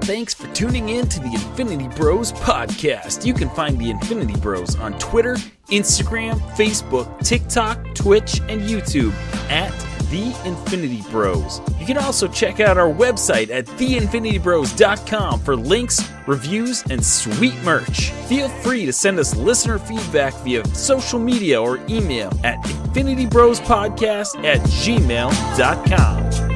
Thanks for tuning in to the Infinity Bros podcast. You can find the Infinity Bros on Twitter, Instagram, Facebook, TikTok, Twitch, and YouTube at The Infinity Bros. You can also check out our website at theinfinitybros.com for links, reviews, and sweet merch. Feel free to send us listener feedback via social media or email at infinitybrospodcast@gmail.com.